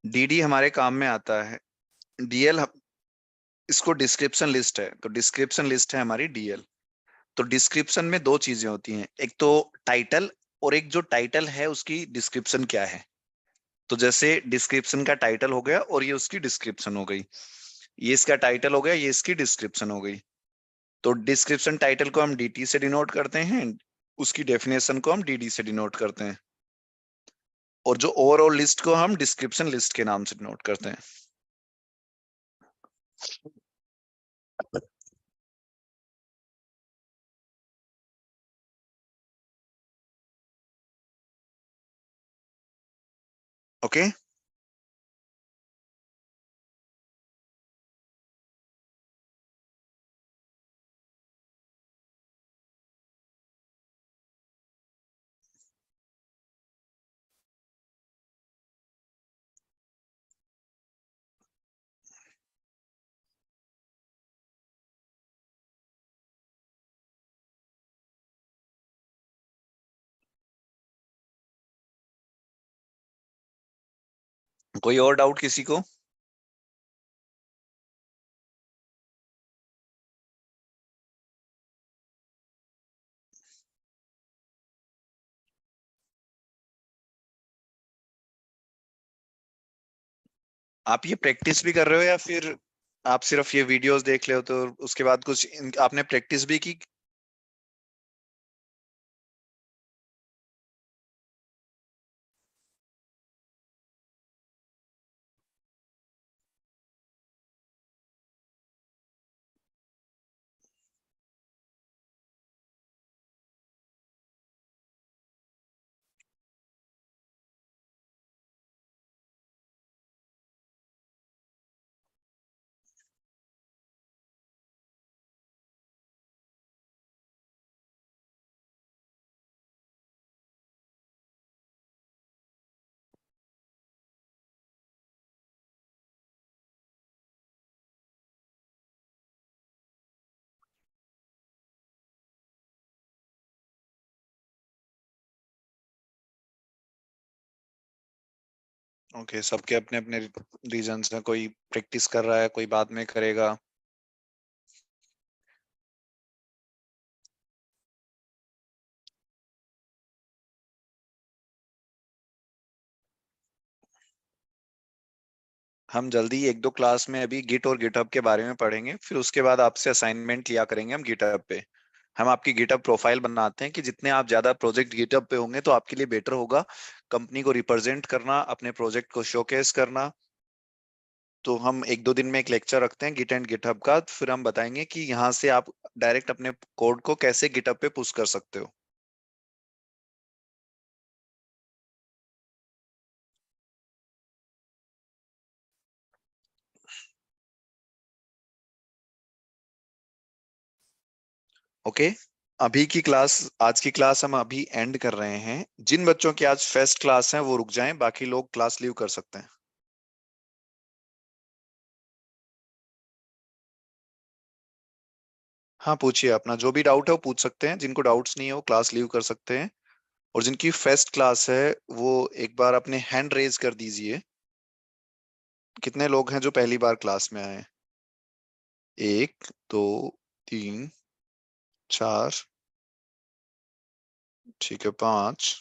डीडी हमारे काम में आता है। डीएल, इसको डिस्क्रिप्शन लिस्ट है, तो डिस्क्रिप्शन लिस्ट है हमारी डीएल। तो डिस्क्रिप्शन में दो चीजें होती हैं, एक तो टाइटल, और एक जो टाइटल है उसकी डिस्क्रिप्शन क्या है। तो जैसे डिस्क्रिप्शन का टाइटल हो गया और ये उसकी डिस्क्रिप्शन हो गई, ये इसका टाइटल हो गया, ये इसकी डिस्क्रिप्शन हो गई। तो डिस्क्रिप्शन टाइटल को हम डीटी से डिनोट करते हैं, उसकी डेफिनेशन को हम डीडी से डिनोट करते हैं, और जो ओवरऑल लिस्ट को हम डिस्क्रिप्शन लिस्ट के नाम से डिनोट करते हैं। ओके। कोई और डाउट किसी को? आप ये प्रैक्टिस भी कर रहे हो या फिर आप सिर्फ ये वीडियोस देख रहे हो, तो उसके बाद कुछ आपने प्रैक्टिस भी की? ओके, सबके अपने अपने रीजंस हैं, कोई प्रैक्टिस कर रहा है, कोई बाद में करेगा। हम जल्दी एक दो क्लास में अभी गिट और गिटहब के बारे में पढ़ेंगे, फिर उसके बाद आपसे असाइनमेंट लिया करेंगे हम गिटहब पे। हम आपकी गिटहब प्रोफाइल बनाते हैं कि जितने आप ज्यादा प्रोजेक्ट गिटहब पे होंगे तो आपके लिए बेटर होगा। कंपनी को रिप्रेजेंट करना, अपने प्रोजेक्ट को शोकेस करना। तो हम एक दो दिन में एक लेक्चर रखते हैं गिट एंड गिटहब का, फिर हम बताएंगे कि यहाँ से आप डायरेक्ट अपने कोड को कैसे गिटहब पे पुश कर सकते हो। ओके। अभी की क्लास, आज की क्लास हम अभी एंड कर रहे हैं। जिन बच्चों की आज फेस्ट क्लास है वो रुक जाएं, बाकी लोग क्लास लीव कर सकते हैं। हाँ, पूछिए, अपना जो भी डाउट है वो पूछ सकते हैं। जिनको डाउट्स नहीं है वो क्लास लीव कर सकते हैं। और जिनकी फेस्ट क्लास है वो एक बार अपने हैंड रेज कर दीजिए। कितने लोग हैं जो पहली बार क्लास में आए हैं? एक, दो, तीन, चार, ठीक है, पांच।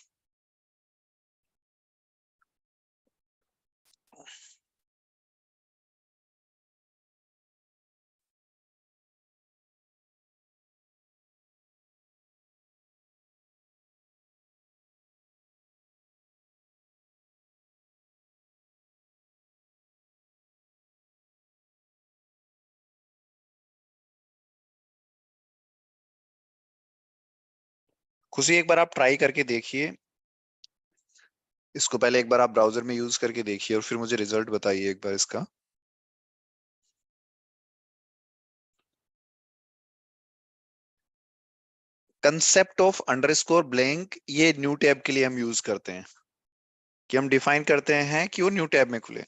खुशी, एक बार आप ट्राई करके देखिए। इसको पहले एक बार आप ब्राउजर में यूज करके देखिए और फिर मुझे रिजल्ट बताइए एक बार इसका। कंसेप्ट ऑफ अंडरस्कोर ब्लैंक ये न्यू टैब के लिए हम यूज करते हैं, कि हम डिफाइन करते हैं कि वो न्यू टैब में खुले।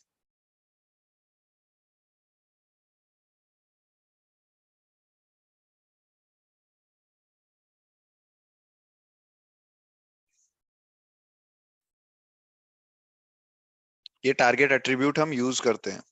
ये टारगेट एट्रीब्यूट हम यूज करते हैं।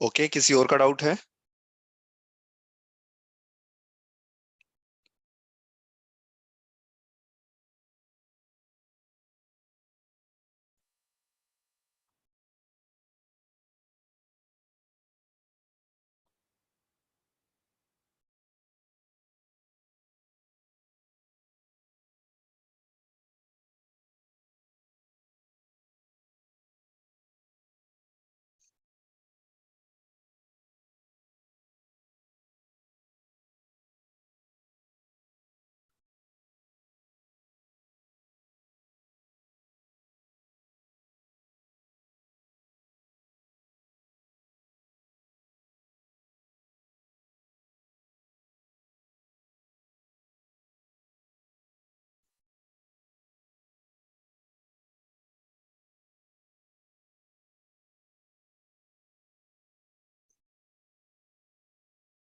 ओके, किसी और का डाउट है?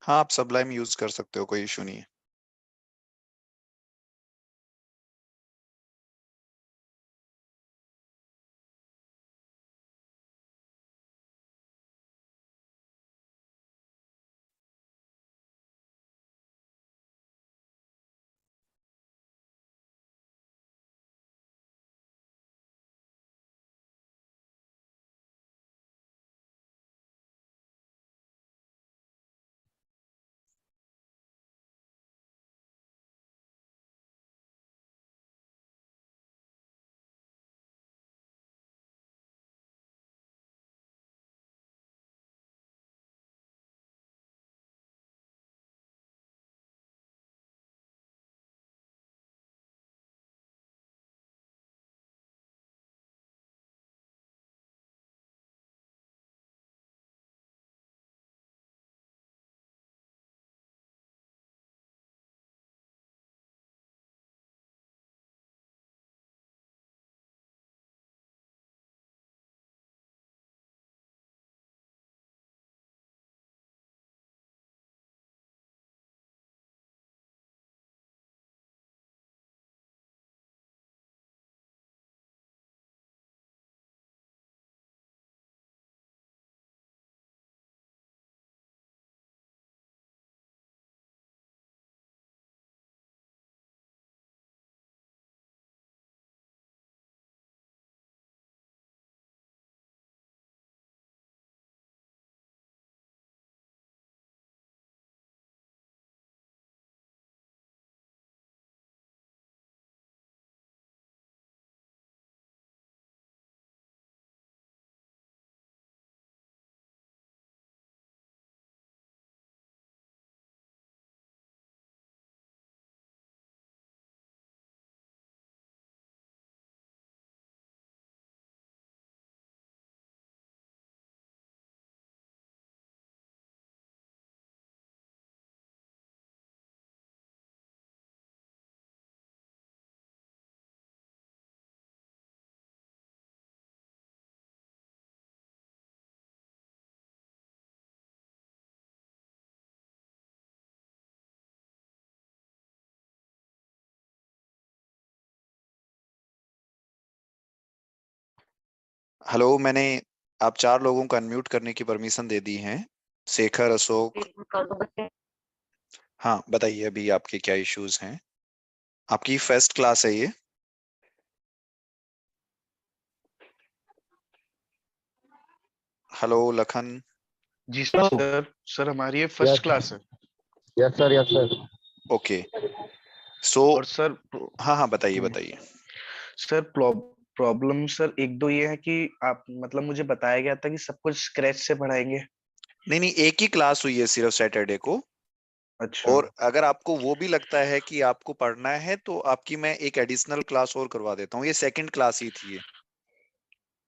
हाँ, आप सबलाइम यूज कर सकते हो, कोई इशू नहीं है। हेलो, मैंने आप 4 लोगों को अनम्यूट करने की परमिशन दे दी है। शेखर, अशोक। हाँ, बताइए अभी आपके क्या इश्यूज हैं। आपकी फर्स्ट क्लास है ये। Hello Lakhan.
Ji
hello.
Sir. Sir हमारी ये फर्स्ट
यस
क्लास है।
Yes sir, yes sir.
Okay. So
और सर
हाँ हाँ, बताइए बताइए।
सर प्रॉब्लम सर एक दो ये है कि आप मतलब मुझे बताया गया था कि सब कुछ स्क्रैच से पढ़ाएंगे।
नहीं नहीं, एक ही क्लास हुई है सिर्फ सैटरडे को।
अच्छा।
और अगर आपको वो भी लगता है कि आपको पढ़ना है तो आपकी मैं एक एडिशनल क्लास और करवा देता हूँ। ये सेकंड क्लास ही थी ये।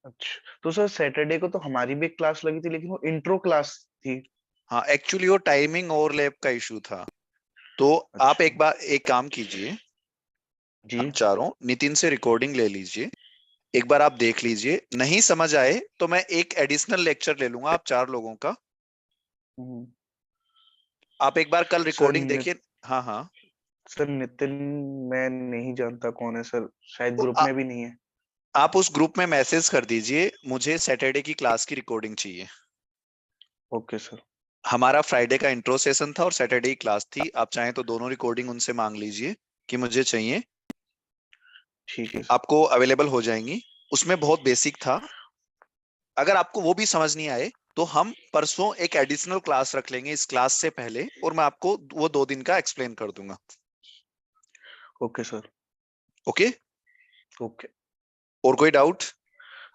अच्छा तो सर सैटरडे को तो हमारी भी एक क्लास लगी थी लेकिन वो इंट्रो क्लास थी।
हाँ, एक्चुअली वो टाइमिंग ओवरलैप का इशू था। तो आप
अच्छा।
एक बार एक काम कीजिए।
जी।
आप चारों नितिन से रिकॉर्डिंग ले लीजिए। एक बार आप देख लीजिए, नहीं समझ आए तो मैं एक एडिशनल लेक्चर ले लूंगा आप 4 लोगों का।
हम्म।
आप एक बार कल
सर
रिकॉर्डिंग देखिए। हाँ हाँ।
सर नितिन मैं नहीं जानता कौन है सर, शायद
तो
ग्रुप में भी नहीं है।
आप उस ग्रुप में मैसेज कर दीजिए, मुझे सैटरडे की क्लास की रिकॉर्डिंग चाहिए।
Okay sir.
हमारा फ्राइडे का इंट्रो सेशन था और सैटरडे की क्लास थी। आप चाहें तो दोनों रिकॉर्डिंग उनसे मांग लीजिए कि मुझे चाहिए।
ठीक है सर।
आपको अवेलेबल हो जाएंगी। उसमें बहुत बेसिक था। अगर आपको वो भी समझ नहीं आए तो हम परसों एक एडिशनल क्लास रख लेंगे इस क्लास से पहले, और मैं आपको वो 2 दिन का एक्सप्लेन कर दूंगा।
Okay sir.
ओके।
ओके।
और कोई डाउट?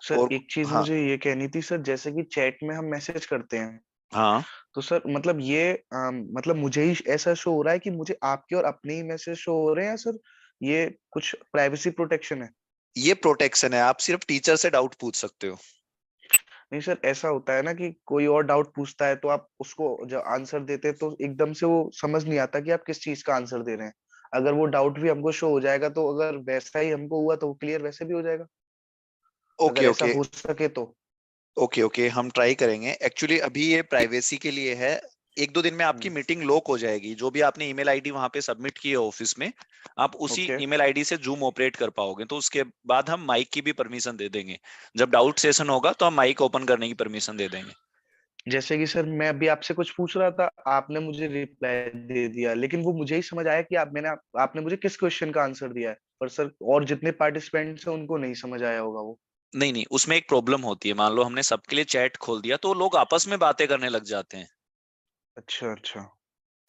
सर
और
एक चीज
हाँ
मुझे ये कहनी थी सर, जैसे कि चैट में हम मैसेज करते हैं
हाँ,
तो सर मतलब ये मतलब मुझे ही ऐसा शो हो रहा है कि मुझे आपके और अपने ही मैसेज शो हो रहे हैं सर, ये कुछ प्राइवेसी प्रोटेक्शन है?
ये प्रोटेक्शन है। आप सिर्फ टीचर से डाउट पूछ सकते हो।
नहीं सर, ऐसा होता है ना कि कोई और डाउट पूछता है तो आप उसको जब आंसर देते हैं तो एकदम से वो समझ नहीं आता कि आप किस चीज का आंसर दे रहे हैं। अगर वो डाउट भी हमको शो हो जाएगा तो अगर वैसा ही हमको हुआ तो वो क्लियर वैसे भी हो जाएगा,
ओके
अगर ऐसा
ओके
हो सके तो।
ओके ओके, हम ट्राई करेंगे। एक्चुअली अभी ये प्राइवेसी के लिए है। 1-2 दिन में आपकी मीटिंग लॉक हो जाएगी। जो भी आपने ईमेल आईडी वहां पे सबमिट की है ऑफिस में, आप उसी
ओके।
ईमेल आईडी से जूम ऑपरेट कर पाओगे। तो उसके बाद हम माइक की भी परमिशन दे देंगे। जब डाउट सेशन होगा तो हम माइक ओपन करने की परमिशन दे देंगे।
जैसे कि सर मैं अभी आपसे कुछ पूछ रहा था, आपने मुझे रिप्लाई दे दिया, लेकिन वो मुझे ही समझ आया कि आपने मुझे किस क्वेश्चन का आंसर दिया है, पर सर और जितने पार्टिसिपेंट्स हैं उनको नहीं समझ आया होगा वो।
नहीं नहीं, उसमें एक प्रॉब्लम होती है। मान लो हमने सबके लिए चैट खोल दिया तो लोग आपस में बातें करने लग जाते हैं।
अच्छा अच्छा।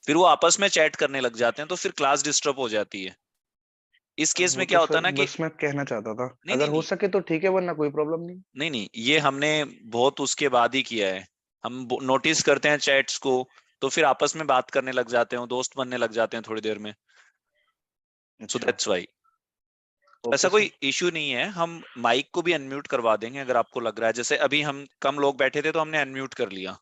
फिर वो आपस में चैट करने लग जाते हैं तो फिर क्लास डिस्टर्ब हो जाती है। इस केस
वो
में
तो
क्या होता
सर
है ना कि
बस मैं कहना चाहता था,
नहीं नहीं
अगर हो
नहीं
सके तो ठीक है, वरना कोई प्रॉब्लम नहीं।
नहीं नहीं, ये हमने बहुत उसके बाद ही किया है। हम नोटिस करते हैं चैट्स को, तो फिर आपस में बात करने लग जाते हैं, दोस्त बनने लग जाते हैं थोड़ी देर में। सो
अच्छा।
That's why. ऐसा
ओके
कोई
सर।
इश्यू नहीं है। हम माइक को भी अनम्यूट करवा देंगे अगर आपको लग रहा है। जैसे अभी हम कम लोग बैठे थे तो हमने अनम्यूट कर लिया।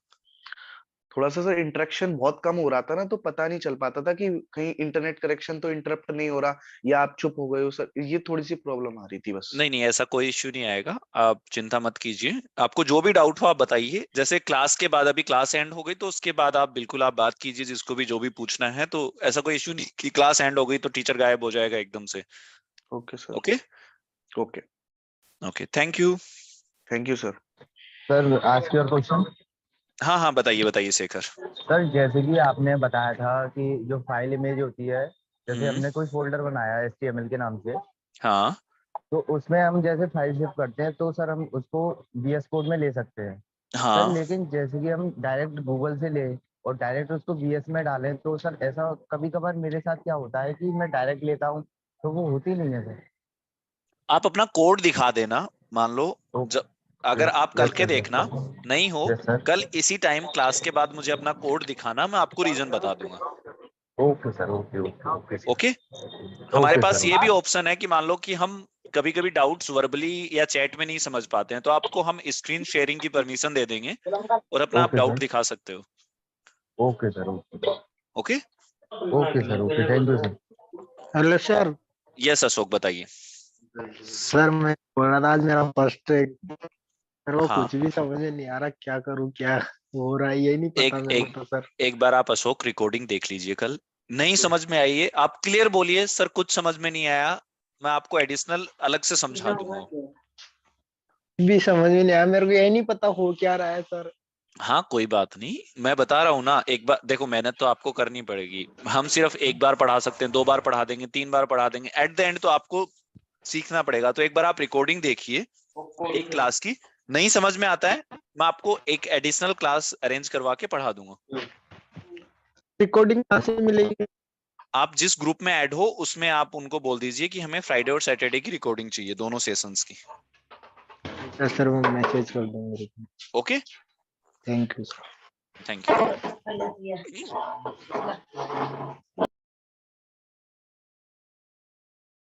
थोड़ा सा सर इंटरेक्शन बहुत कम हो रहा था ना, तो पता नहीं चल पाता था कि कहीं इंटरनेट कनेक्शन तो इंटरप्ट नहीं हो रहा, या आप चुप हो गए हो सर, ये थोड़ी सी प्रॉब्लम आ रही थी बस।
नहीं नहीं, ऐसा कोई इश्यू नहीं आएगा। आप चिंता मत कीजिए। आपको जो भी डाउट हो आप बताइए। जैसे क्लास के बाद, अभी क्लास एंड हो गई तो उसके बाद आप बिल्कुल आप बात कीजिए, जिसको भी जो भी पूछना है। तो ऐसा कोई इश्यू नहीं कि क्लास एंड हो गई तो टीचर गायब हो जाएगा एकदम से।
Okay sir.
Okay
okay.
Okay, thank you.
Thank you sir.
Sir ask your question.
हाँ हाँ, बताइए बताइए शेखर।
सर जैसे कि आपने बताया था कि जो फाइल इमेज होती है, जैसे
हम्म।
हमने कोई फोल्डर बनाया है HTML के नाम से,
हाँ
तो उसमें हम जैसे फाइल शिफ्ट करते हैं तो सर हम उसको VS कोड में ले सकते हैं। सर
हाँ,
लेकिन जैसे कि हम डायरेक्ट गूगल से ले और डायरेक्ट उसको VS में डालें, तो सर ऐसा कभी कभार मेरे साथ क्या होता है कि मैं डायरेक्ट लेता हूँ तो वो होती नहीं है सर।
आप अपना कोड दिखा देना। मान लो, जब
ओके।
अगर आप
यस
करके
सर,
देखना नहीं हो,
यस सर।
कल इसी टाइम क्लास के बाद मुझे अपना कोड दिखाना, मैं आपको रीजन बता दूंगा।
Okay sir, okay okay okay
okay.
Sir.
हमारे
ओके
पास
सर,
ये भी ऑप्शन है कि मान लो कि हम कभी कभी डाउट्स वर्बली या चैट में नहीं समझ पाते हैं, तो आपको हम स्क्रीन शेयरिंग की परमिशन दे देंगे और अपना आप
ओके
डाउट
सर,
दिखा सकते हो।
Okay sir, okay
okay.
Okay sir, okay, thank you sir.
Hello sir.
Yes Ashok, बताइए।
सर मैं बोल रहा था, आज मेरा फर्स्ट है सर, वो
हाँ,
कुछ भी समझ में नहीं आ रहा, क्या करूं क्या हो रहा है, यही नहीं
एक
पता मेरे को
एक
तो सर।
एक बार आप अशोक रिकॉर्डिंग देख लीजिए कल। नहीं समझ में आई है, आप क्लियर बोलिए सर कुछ समझ में नहीं आया, मैं आपको एडिशनल अलग से समझा दूंगा।
भी समझ में नहीं आया मेरे को, यही नहीं पता हो क्या रहा है सर।
हाँ कोई बात नहीं, मैं बता रहा हूँ ना। एक बार देखो, मेहनत तो आपको करनी पड़ेगी। हम सिर्फ एक बार पढ़ा सकते हैं, 2 बार पढ़ा देंगे, 3 बार पढ़ा देंगे, एट द एंड तो आपको सीखना पड़ेगा। तो एक बार आप रिकॉर्डिंग देखिए एक क्लास की। नहीं समझ में आता है, मैं आपको एक एडिशनल क्लास अरेंज करवा के पढ़ा दूंगा।
रिकॉर्डिंग कहाँ से मिलेगी?
आप जिस ग्रुप में ऐड हो उसमें आप उनको बोल दीजिए कि हमें फ्राइडे और सैटरडे की रिकॉर्डिंग चाहिए, दोनों सेशंस की।
अच्छा सर, मैं मैसेज कर दूंगा।
Okay,
thank you sir.
Thank you.